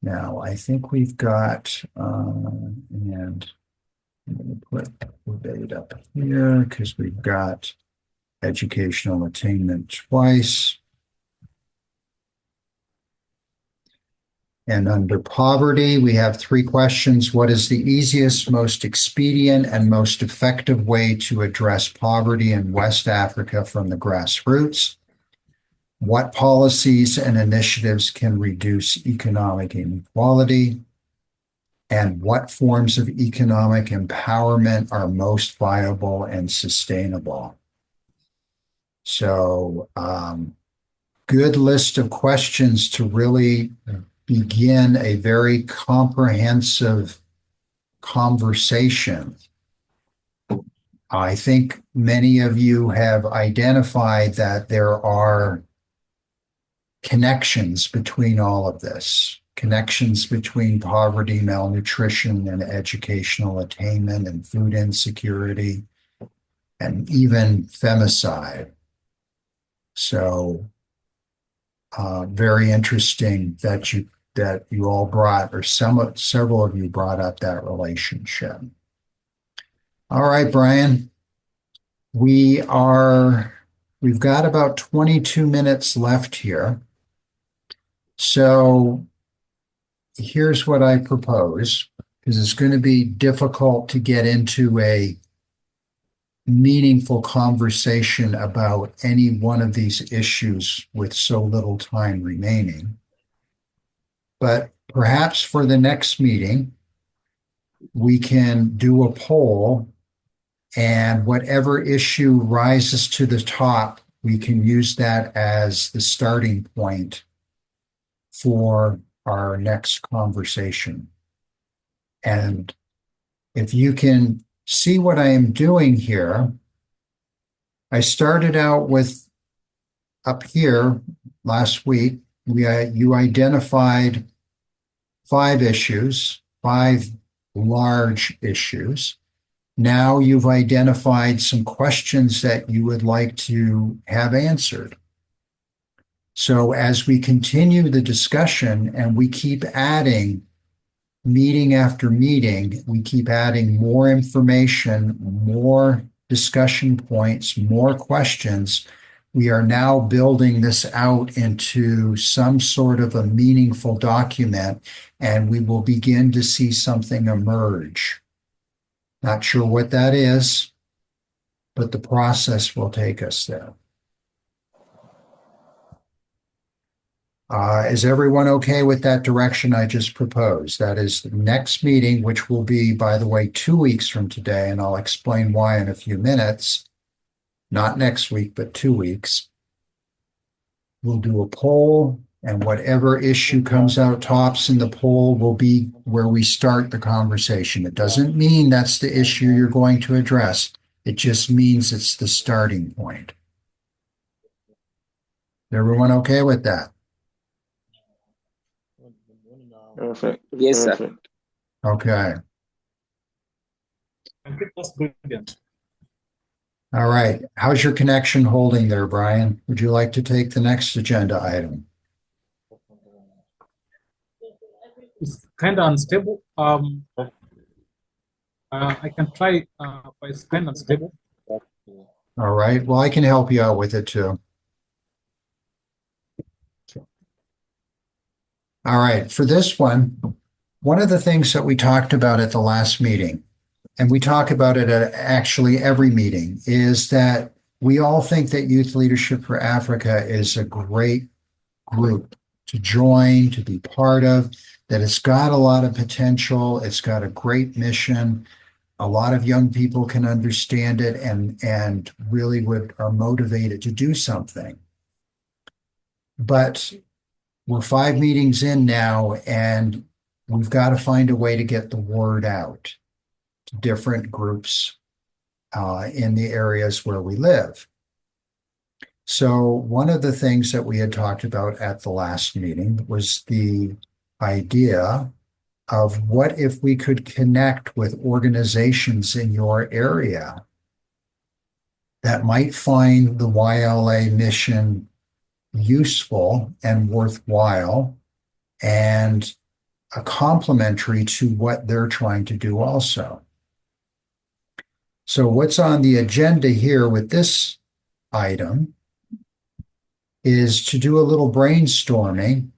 Now, I think we've got, and I'm going to put the date up here because we've got educational attainment twice. And under poverty, we have 3 questions. What is the easiest, most expedient, and most effective way to address poverty in West Africa from the grassroots? What policies and initiatives can reduce economic inequality? And what forms of economic empowerment are most viable and sustainable? So, good list of questions to really begin a very comprehensive conversation. I think many of you have identified that there are connections between all of this, connections between poverty, malnutrition, and educational attainment, and food insecurity, and even femicide. So, very interesting that you all brought, or several of you brought up that relationship. All right, Brian, we've got about 22 minutes left here. So here's what I propose, because it's going to be difficult to get into a meaningful conversation about any one of these issues with so little time remaining. But perhaps for the next meeting, we can do a poll, and whatever issue rises to the top, we can use that as the starting point for our next conversation. And if you can see what I am doing here, I started out with up here last week, you identified 5 issues, 5 large issues. Now you've identified some questions that you would like to have answered. So as we continue the discussion and we keep adding meeting after meeting, we keep adding more information, more discussion points, more questions, we are now building this out into some sort of a meaningful document, and we will begin to see something emerge. Not sure what that is, but the process will take us there. Is everyone okay with that direction I just proposed? That is the next meeting, which will be, by the way, 2 weeks from today, and I'll explain why in a few minutes. Not next week, but 2 weeks. We'll do a poll, and whatever issue comes out tops in the poll will be where we start the conversation. It doesn't mean that's the issue you're going to address. It just means it's the starting point. Is everyone okay with that? Perfect. Yes, sir. Perfect. Okay. I think that's brilliant. All right. How's your connection holding there, Brian? Would you like to take the next agenda item? It's kind of unstable. I can try, but it's kind of unstable. All right. Well, I can help you out with it too. All right. For this one of the things that we talked about at the last meeting, and we talk about it at actually every meeting, is that we all think that Youth Leadership for Africa is a great group to join, to be part of, that it's got a lot of potential, it's got a great mission, a lot of young people can understand it and really are motivated to do something. But we're 5 meetings in now, and we've got to find a way to get the word out to different groups in the areas where we live. So one of the things that we had talked about at the last meeting was the idea of what if we could connect with organizations in your area that might find the YLA mission useful and worthwhile and complementary to what they're trying to do also. So what's on the agenda here with this item is to do a little brainstorming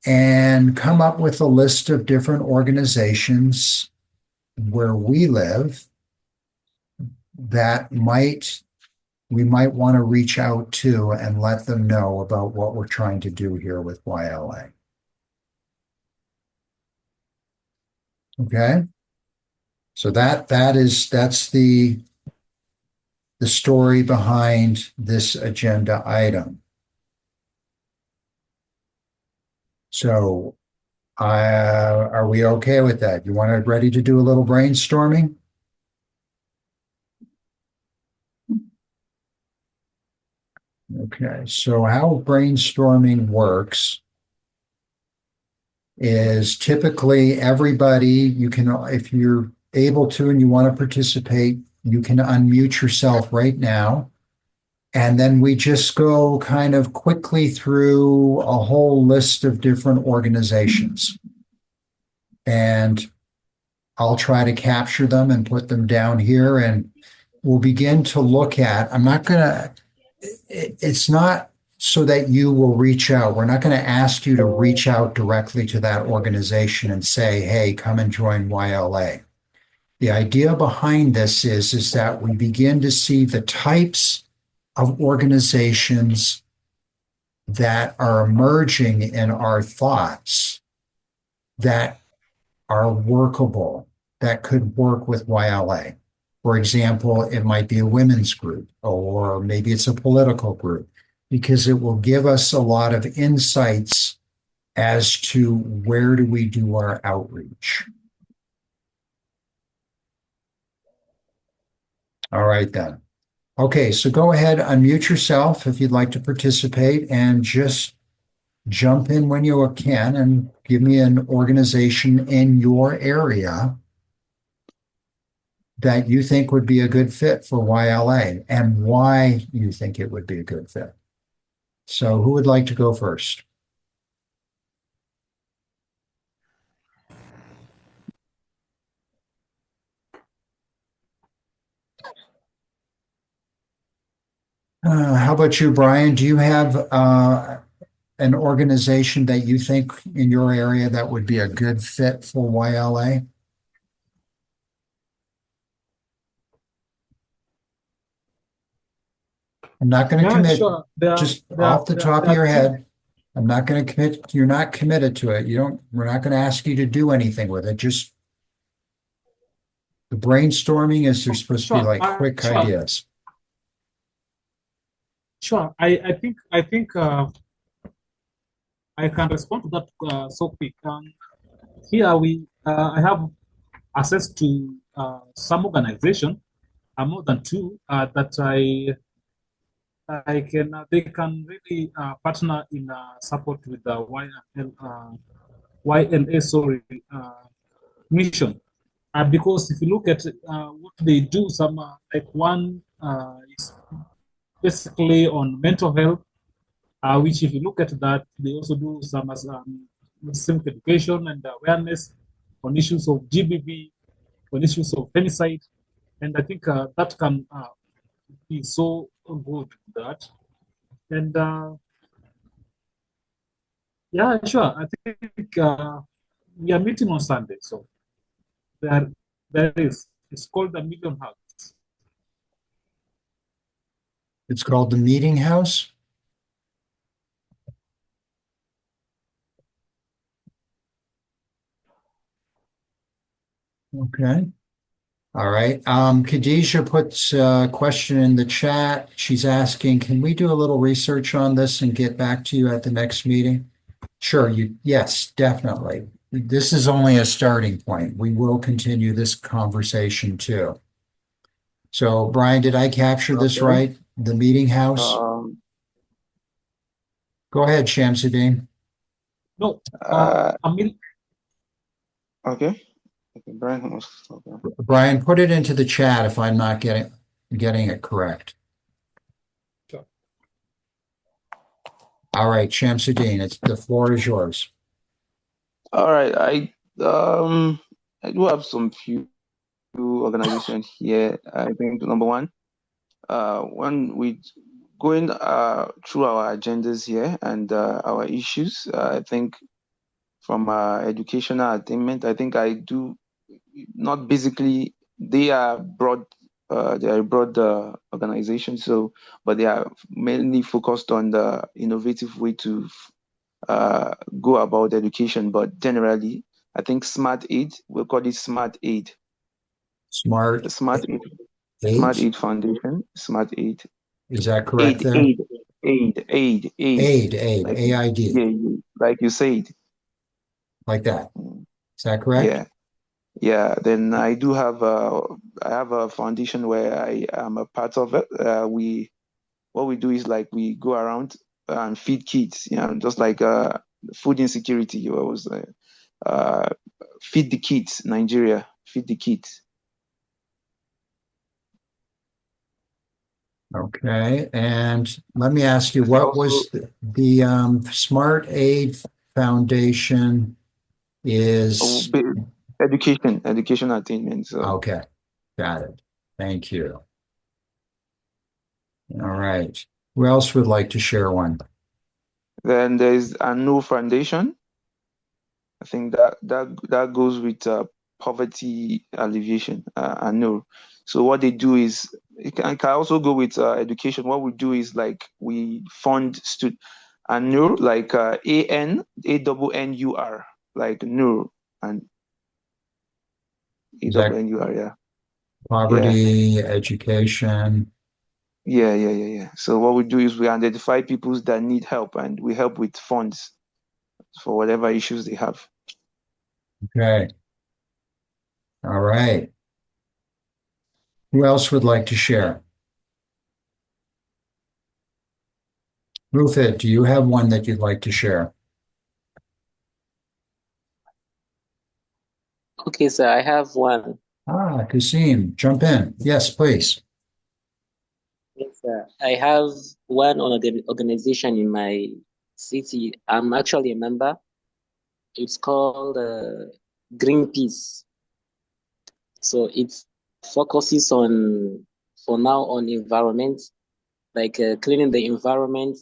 and come up with a list of different organizations where we live that we might want to reach out to and let them know about what we're trying to do here with YLA. Okay? So that's the story behind this agenda item. So are we okay with that? You want to ready to do a little brainstorming? Okay, so how brainstorming works is typically everybody, you can, if you're able to and you want to participate, you can unmute yourself right now. And then we just go kind of quickly through a whole list of different organizations. And I'll try to capture them and put them down here. And we'll begin to look at, it's not so that you will reach out. We're not going to ask you to reach out directly to that organization and say, hey, come and join YLA. The idea behind this is that we begin to see the types of organizations that are emerging in our thoughts that are workable, that could work with YLA. For example, it might be a women's group, or maybe it's a political group, because it will give us a lot of insights as to where do we do our outreach. All right, then. Okay, so go ahead, unmute yourself if you'd like to participate, and just jump in when you can and give me an organization in your area that you think would be a good fit for YLA and why you think it would be a good fit. So who would like to go first? How about you, Brian? Do you have an organization that you think in your area that would be a good fit for YLA? I'm not going to commit, Sure. just off the top of your head. I'm not going to commit. You're not committed to it. We're not going to ask you to do anything with it. Just the brainstorming is there's supposed to be like quick ideas. Sure. I think I can respond to that so quick. Here I have access to some organization, more than two, that they can really partner in support with the YLA mission. Because if you look at what they do, some like one is basically on mental health, which if you look at that, they also do some civic education and awareness on issues of GBV, on issues of femicide, and I think that can be so good that. And yeah, sure. I think we are meeting on Sunday, so there is. It's called the Million House. It's called the Meeting House. Okay. All right. Khadijah puts a question in the chat. She's asking, can we do a little research on this and get back to you at the next meeting? Sure. Yes, definitely. This is only a starting point. We will continue this conversation too. So, Brian, did I capture this right? The Meeting House? Go ahead, Shamsuddin. No, Okay. Brian, Brian, put it into the chat if I'm not getting it correct. Sure. All right, Shamsuddin, the floor is yours. All right. I do have some few organizations here. I think number one, when we going through our agendas here and our issues, I think from educational attainment. I think I do not basically. They are broad. They are a broad organization, so but they are mainly focused on the innovative way to go about education. But generally, I think Smart Aid, we'll call it Smart Aid. Smart Smart Aid. Aid? Smart Aid Foundation. Smart Aid. Is that correct there? Aid. Aid, Like, AID. yeah, like you said. Like that. Is that correct? Yeah. Yeah, then I do have I have a foundation where I am a part of it. What we do is like we go around and feed kids, just like food insecurity. You always feed the kids, Nigeria, feed the kids. Okay, and let me ask you, what was the Smart Aid Foundation is? Education attainment. So. Okay, got it. Thank you. All right. Who else would like to share one? Then there's a new foundation. I think that goes with poverty alleviation. I know. So what they do is it can also go with education. What we do is like we fund student ANUR, like ANNUR, like NUR and ANNUR, yeah. Poverty, education. Yeah. So what we do is we identify people that need help and we help with funds for whatever issues they have. Okay. All right. Who else would like to share? Rufit, do you have one that you'd like to share? Okay, sir, I have one. Kasim, jump in. Yes, please. Yes, sir. I have one organization in my city. I'm actually a member. It's called Greenpeace. So it focuses on, for now, on environment, like cleaning the environment,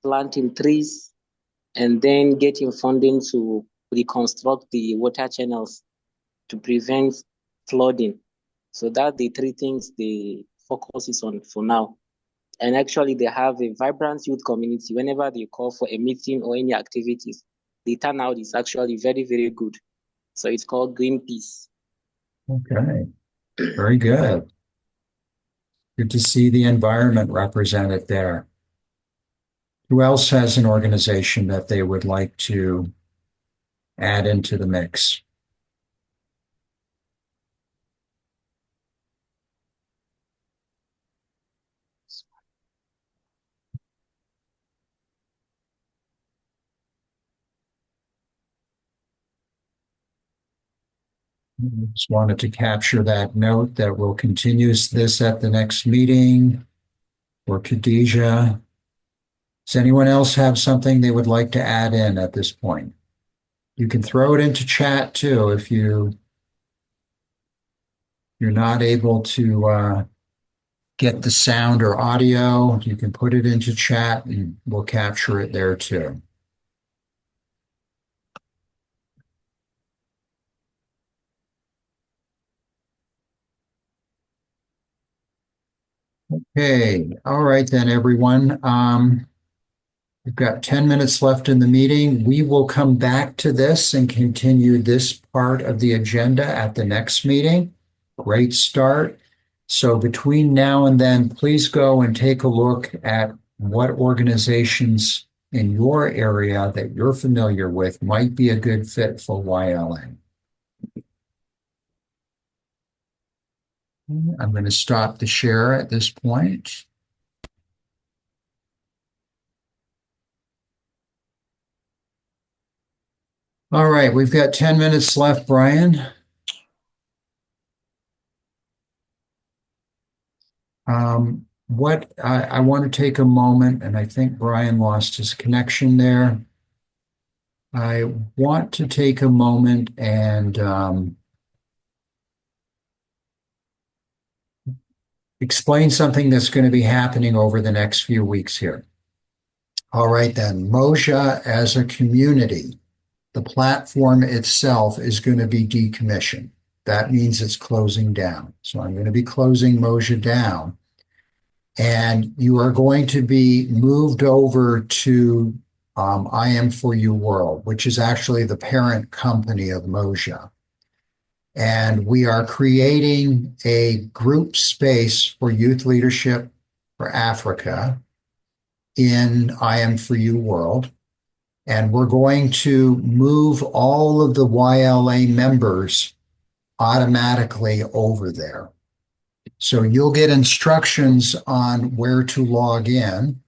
planting trees, and then getting funding to reconstruct the water channels to prevent flooding. So that the three things they focuses on for now. And actually they have a vibrant youth community. Whenever they call for a meeting or any activities, the turnout is actually very, very good. So it's called Greenpeace. Okay, very good. Good to see the environment represented there. Who else has an organization that they would like to add into the mix? Just wanted to capture that note that we'll continue this at the next meeting. For Khadijah, does anyone else have something they would like to add in at this point? You can throw it into chat too if you're not able to get the sound or audio. You can put it into chat and we'll capture it there too. Okay, all right then, everyone. We've got 10 minutes left in the meeting. We will come back to this and continue this part of the agenda at the next meeting. Great start. So between now and then, please go and take a look at what organizations in your area that you're familiar with might be a good fit for YLN. I'm going to stop the share at this point. All right, we've got 10 minutes left, Brian. What I want to take a moment, and I think Brian lost his connection there. I want to take a moment and explain something that's going to be happening over the next few weeks here. All right, then, Moja as a community. the platform itself is going to be decommissioned. That means it's closing down. So I'm going to be closing Moja down. And you are going to be moved over to I Am For You World, which is actually the parent company of Moja. And we are creating a group space for youth leadership for Africa in I Am For You World. And we're going to move all of the YLA members automatically over there. So you'll get instructions on where to log in,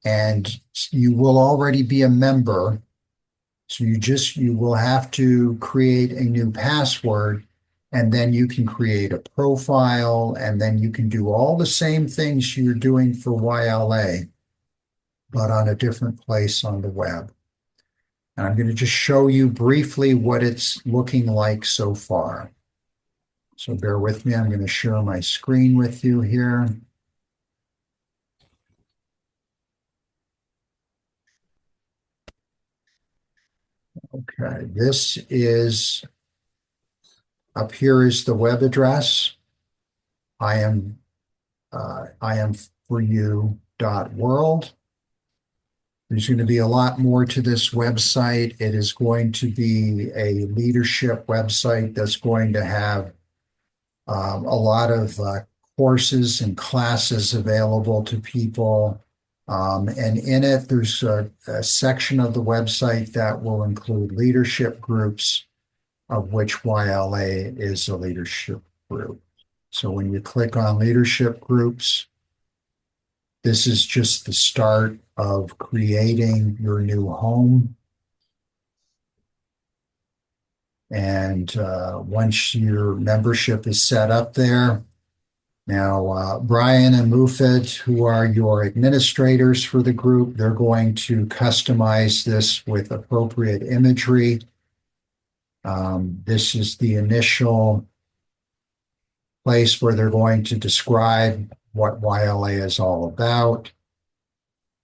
and you will already be a member. So you will have to create a new password, and then you can create a profile, and then you can do all the same things you're doing for YLA, but on a different place on the web. And I'm going to just show you briefly what it's looking like so far. So bear with me. I'm going to share my screen with you here. Okay, this is, up here is the web address. I am for you.world. There's going to be a lot more to this website. It is going to be a leadership website that's going to have a lot of courses and classes available to people. And in it, there's a section of the website that will include leadership groups, of which YLA is a leadership group. So when you click on leadership groups, this is just the start of creating your new home. And once your membership is set up there, now Brian and Mufid, who are your administrators for the group, they're going to customize this with appropriate imagery. This is the initial place where they're going to describe what YLA is all about.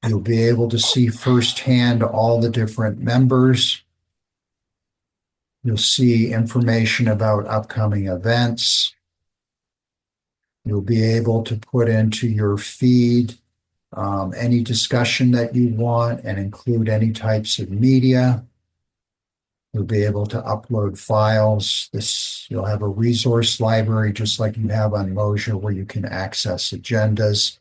You'll be able to see firsthand all the different members. You'll see information about upcoming events. You'll be able to put into your feed any discussion that you want and include any types of media. You'll be able to upload files. You'll have a resource library just like you have on Moja where you can access agendas.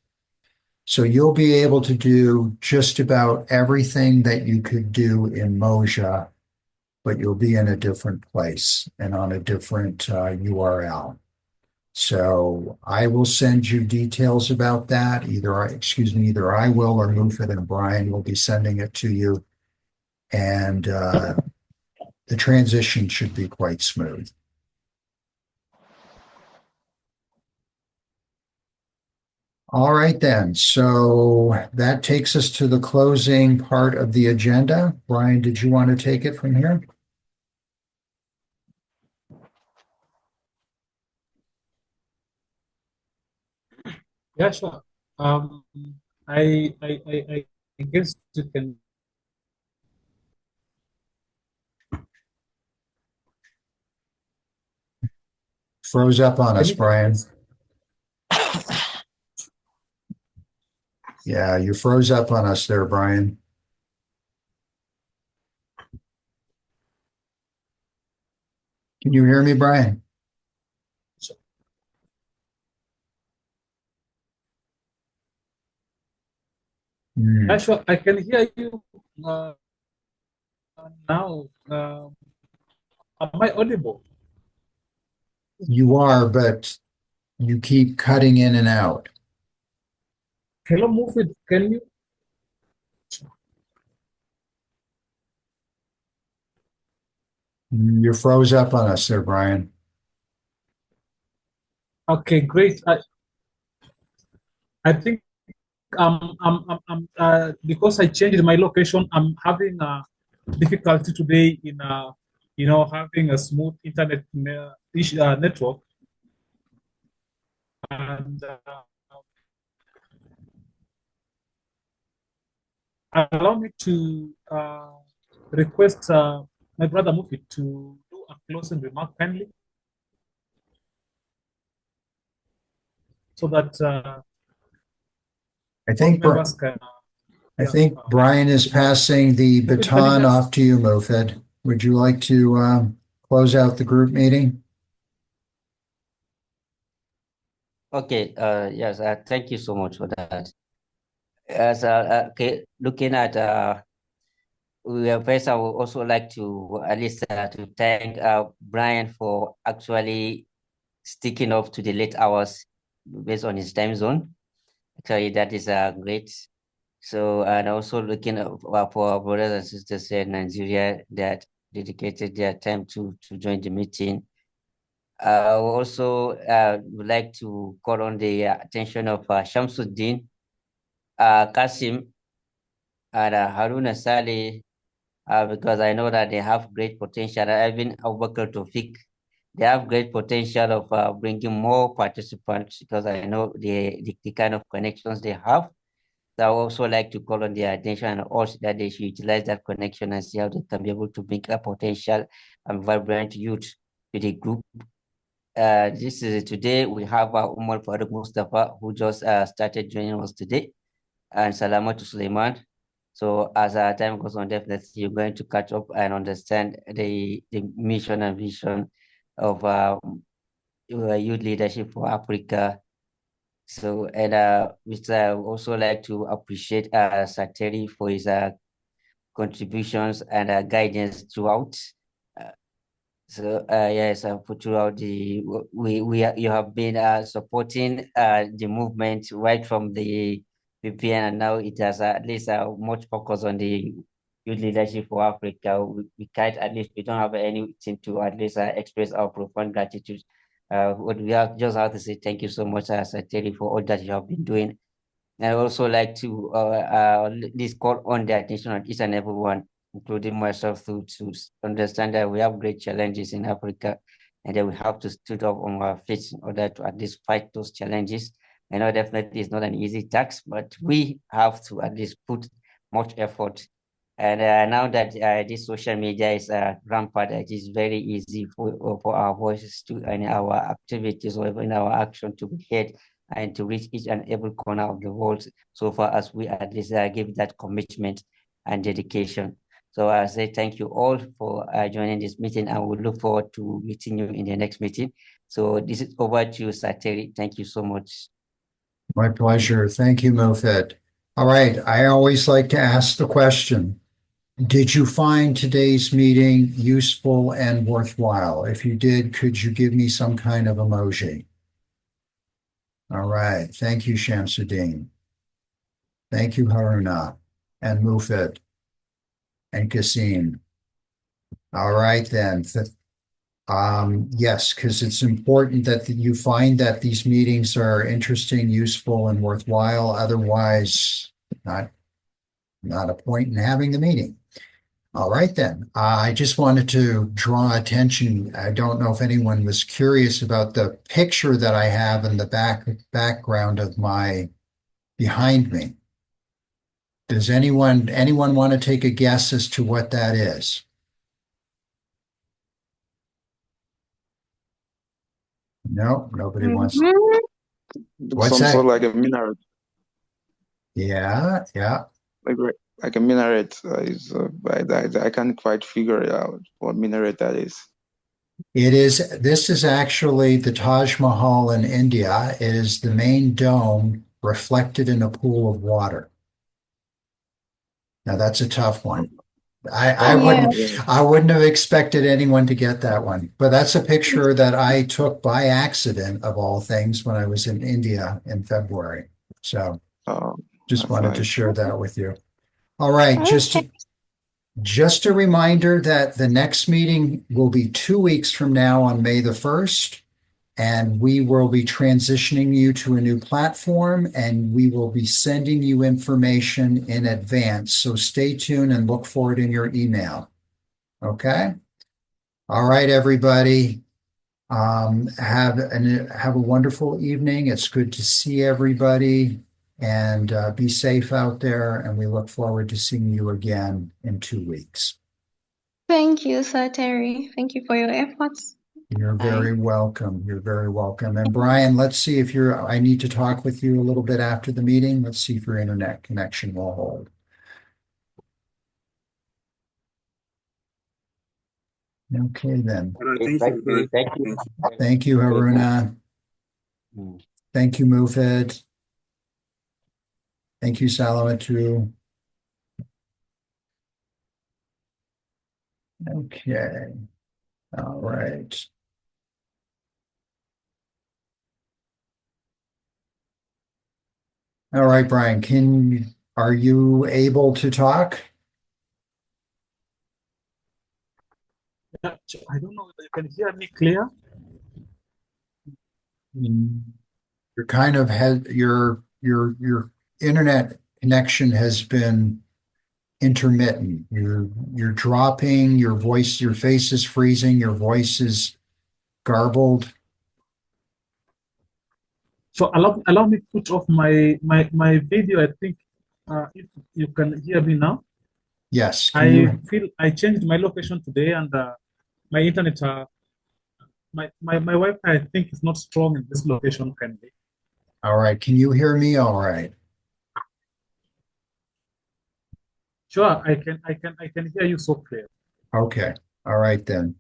So you'll be able to do just about everything that you could do in Moja, but you'll be in a different place and on a different URL. So I will send you details about that. Either I will or Mufid and Brian will be sending it to you. And the transition should be quite smooth. All right, then. So that takes us to the closing part of the agenda. Brian, did you want to take it from here? Yeah, sure. I guess you can. Froze up on us, Brian. Yeah, you froze up on us there, Brian. Can you hear me, Brian? Yeah, sure. I can hear you now. Am I audible? You are, but you keep cutting in and out. Hello, Mufid. Can you? You froze up on us there, Brian. Okay, great. I think because I changed my location, I'm having difficulty today in having a smooth internet network. And allow me to request my brother Mufit to do a closing remark kindly, so that I both think, members can. I think Brian is passing the Mufid, can you baton just- off to you, Mofed. Would you like to close out the group meeting? Okay, yes, thank you so much for that. As okay, looking at first, I would also like to at least to thank Brian for actually sticking up to the late hours based on his time zone. Actually, that is great. So, and also looking for our brothers and sisters in Nigeria that dedicated their time to join the meeting. I also would like to call on the attention of Shamsuddin, Kasim, and Haruna Saleh, because I know that they have great potential. Even Abubakar Tofik, they have great potential of bringing more participants, because I know the kind of connections they have. So I also like to call on their attention and also that they should utilize that connection and see how they can be able to bring a potential and vibrant youth to the group. This is today we have Umar Farooq Mustafa, who just started joining us today, and Salamatu Suleiman. So as our time goes on, definitely you're going to catch up and understand the mission and vision of youth leadership for Africa. So, and which I also like to appreciate Sateri for his contributions and guidance throughout. So yes, throughout you have been supporting the movement right from the VPN, and now it has at least much focus on the youth leadership for Africa. We can't, at least we don't have anything to at least express our profound gratitude. What we have just have to say thank you so much, Sateri, for all that you have been doing. And I also like to this call on the attention of each and everyone, including myself, to understand that we have great challenges in Africa, and that we have to stood up on our feet in order to at least fight those challenges. I know definitely it's not an easy task, but we have to at least put much effort. And now that this social media is rampant, it is very easy for our voices to and our activities or even our action to be heard and to reach each and every corner of the world, so far as we at least give that commitment and dedication. So I say thank you all for joining this meeting, and we look forward to meeting you in the next meeting. So this is over to you, Sateri. Thank you so much. My pleasure. Thank you, Mofed. All right. I always like to ask the question, did you find today's meeting useful and worthwhile? If you did, could you give me some kind of emoji? All right. Thank you, Shamsuddin. Thank you, Haruna and Mufid and Kasim. All right, then. Yes, because it's important that you find that these meetings are interesting, useful, and worthwhile. Otherwise, not a point in having the meeting. All right, then. I just wanted to draw attention. I don't know if anyone was curious about the picture that I have in the background of behind me. Does anyone want to take a guess as to what that is? No, nobody wants. What's Some that? sort of like a minaret. Yeah. Like a minaret. I can't quite figure out what minaret that is. This is actually the Taj Mahal in India. It is the main dome reflected in a pool of water. Now that's a tough one. I wouldn't have expected anyone to get that one, but that's a picture that I took by accident of all things when I was in India in February. So just wanted to share that with you. All right, just a reminder that the next meeting will be 2 weeks from now on May the 1st, and we will be transitioning you to a new platform, and we will be sending you information in advance. So stay tuned and look for it in your email. Okay? All right, everybody. Have a wonderful evening. It's good to see everybody, and be safe out there. And we look forward to seeing you again in 2 weeks. Thank you, Sir Terry. Thank you for your efforts. You're Bye. very welcome. You're very welcome. And Brian, let's see if I need to talk with you a little bit after the meeting. Let's see if your internet connection will hold. Okay, then. Thank you, Haruna. Thank you, Mufid. Thank you, Salamatu. Okay. All right. All right, Brian, are you able to talk? Yeah, I don't know if you can hear me clear. You're kind of your internet connection has been intermittent. You're dropping, your face is freezing, your voice is garbled. So allow me to put off my video. I think if you can hear me now. Yes. I feel I changed my location today, and my internet, my Wi-Fi, I think is not strong in this location currently. All right. Can you hear me? All right. Sure, I can hear you so clear. Okay. All right then.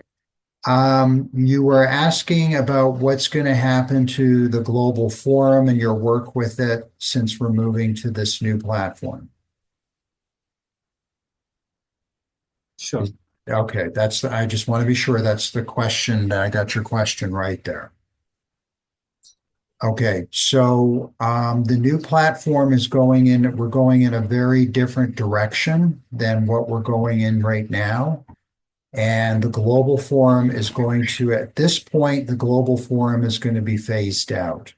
You were asking about what's going to happen to the global forum and your work with it since we're moving to this new platform. Sure. Okay, I just want to be sure that's the question, that I got your question right there. Okay, so the new platform is we're going in a very different direction than what we're going in right now. And the global forum is going to, at this point, the global forum is going to be phased out.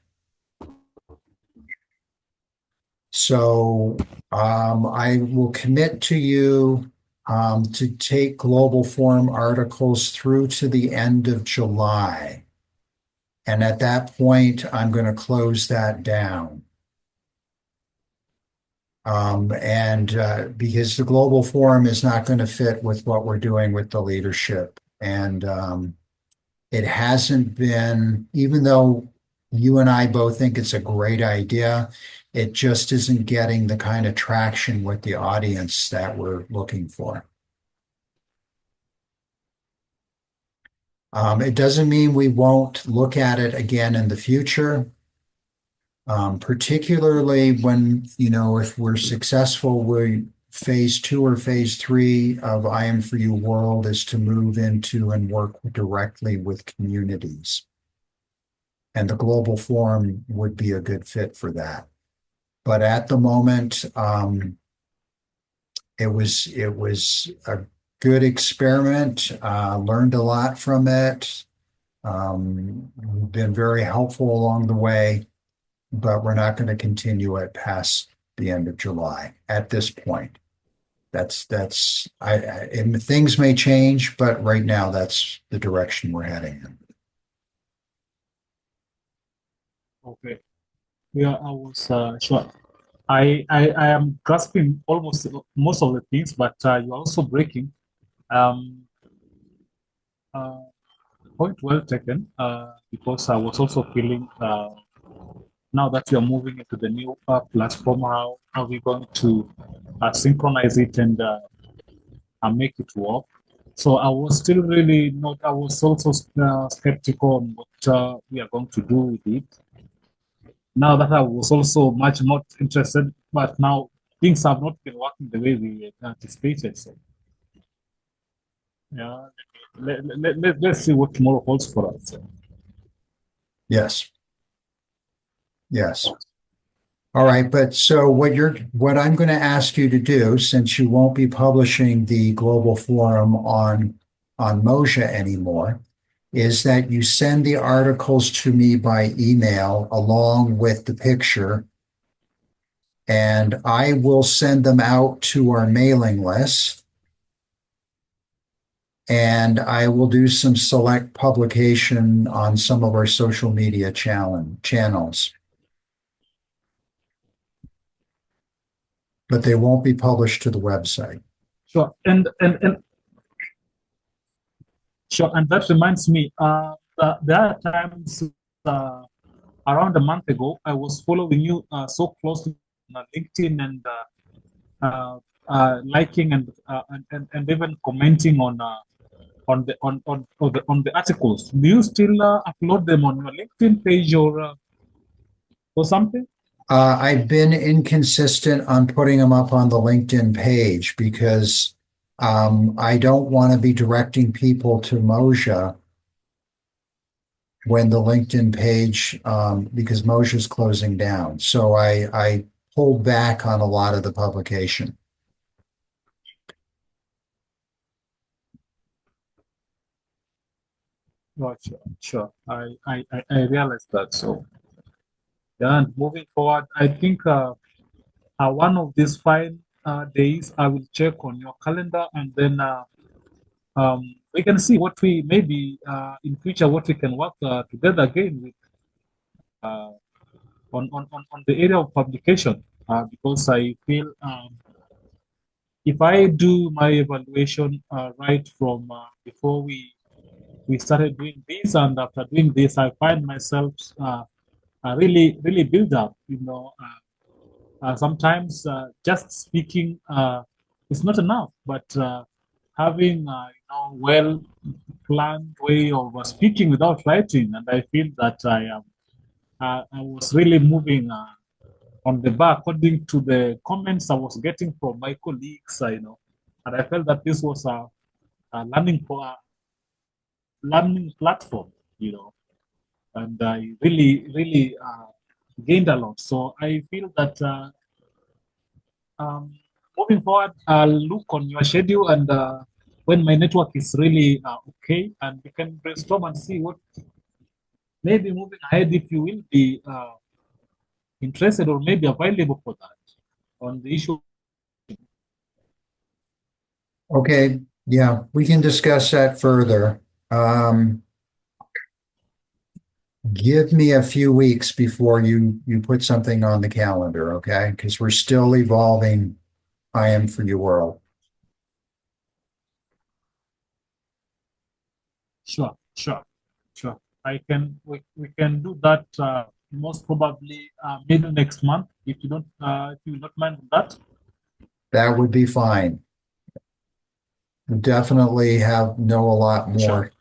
So I will commit to you to take global forum articles through to the end of July. And at that point, I'm going to close that down. Because the global forum is not going to fit with what we're doing with the leadership. And it hasn't been, even though you and I both think it's a great idea, it just isn't getting the kind of traction with the audience that we're looking for. It doesn't mean we won't look at it again in the future. Particularly when, if we're successful, phase 2 or phase 3 of I Am For You World is to move into and work directly with communities. And the Global Forum would be a good fit for that. But at the moment, it was a good experiment, learned a lot from it, been very helpful along the way, but we're not going to continue it past the end of July at this point. And things may change, but right now that's the direction we're heading in. Okay. Yeah, I was sure. I am grasping almost most of the things, but you're also breaking. Point well taken. Because I was also feeling now that you're moving into the new platform, how are we going to synchronize it and make it work? So I was still really not. I was also skeptical on what we are going to do with it. Now that I was also much more interested, but now things have not been working the way we anticipated. So, yeah, let's see what tomorrow holds for us. Yes. Yes. All right, but so what I'm going to ask you to do, since you won't be publishing the Global Forum on Moja anymore, is that you send the articles to me by email along with the picture, and I will send them out to our mailing list, and I will do some select publication on some of our social media channels. But they won't be published to the website. Sure, and Sure, and that reminds me, there are times around a month ago, I was following you so closely on LinkedIn and liking and even commenting on the articles. Do you still upload them on your LinkedIn page or something? I've been inconsistent on putting them up on the LinkedIn page because I don't want to be directing people to Moja when the LinkedIn page, because Moja's closing down. So I pulled back on a lot of the publication. Oh, sure. I realized that. So, yeah, and moving forward, I think one of these fine days, I will check on your calendar and then we can see what we maybe in future what we can work together again with on the area of publication because I feel if I do my evaluation right from before we started doing this and after doing this, I find myself really build up. Sometimes just speaking is not enough, but having well planned way of speaking without writing, and I feel that I was really moving on the bar according to the comments I was getting from my colleagues. And I felt that this was a learning platform. And I really gained a lot. So I feel that um, moving forward, I'll look on your schedule and when my network is really okay, and we can brainstorm and see what maybe moving ahead if you will be interested or maybe available for that on the issue. Okay, yeah, we can discuss that further. Give me a few weeks before you put something on the calendar, okay? Because we're still evolving I Am For You World. Sure. We can do that most probably middle next month if you don't if you not mind that. That would be fine. Definitely know a lot more. Sure.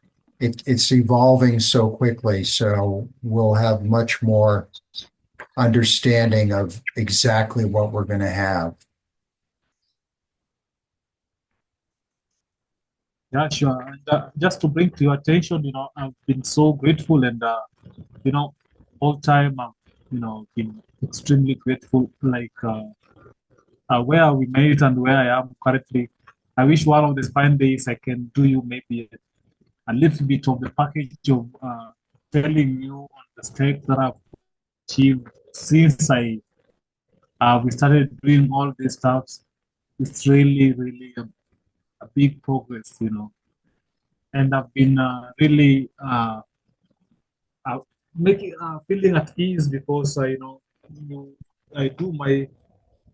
It's evolving so quickly, so we'll have much more understanding of exactly what we're going to have. Yeah, sure. And just to bring to your attention, I've been so grateful and all time been extremely grateful like where we made and where I am currently. I wish one of these fine days I can do you maybe a little bit of the package of telling you on the steps that I've achieved since we started doing all these stuff. It's really a big progress, and I've been really uh, making feeling at ease because I do my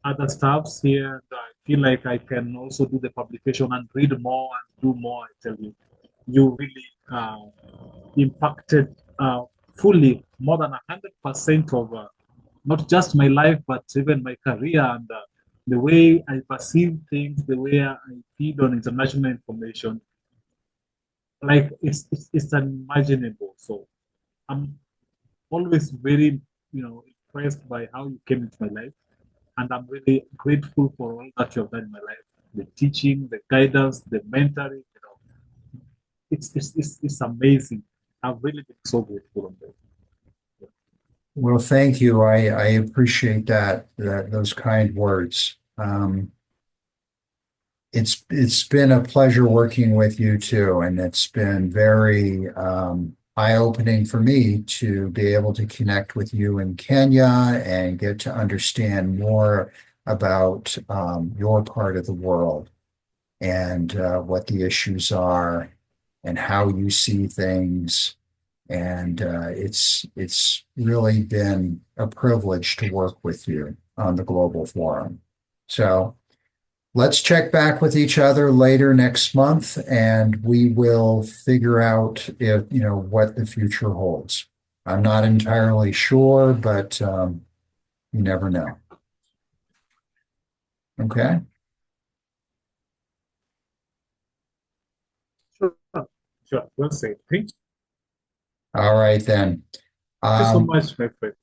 other stuffs here. And I feel like I can also do the publication and read more and do more. I tell you, you really impacted fully more than 100% of not just my life but even my career and the way I perceive things, the way I feed on international information. Like it's unimaginable. So I'm always very impressed by how you came into my life, and I'm really grateful for all that you have done in my life. The teaching, the guidance, the mentoring. It's amazing. I've really been so grateful on this. Well, thank you. I appreciate those kind words. It's been a pleasure working with you too, and it's been very eye-opening for me to be able to connect with you in Kenya and get to understand more about your part of the world and what the issues are and how you see things. And it's really been a privilege to work with you on the Global Forum. So let's check back with each other later next month, and we will figure out if, what the future holds. I'm not entirely sure, but you never know. Okay. Sure. Well said. Thank All right then. you so much, my friend.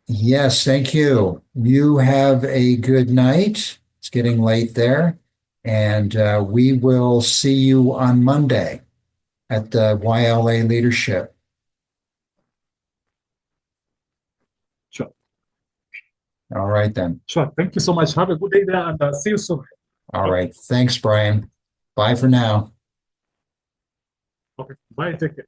Yes, thank you. You have a good night. It's getting late there. And we will see you on Monday at the YLA Leadership. Sure. All right then. Sure. Thank you so much. Have a good day there, and see you soon. All right. Thanks, Brian. Bye for now. Okay. Bye. Take care.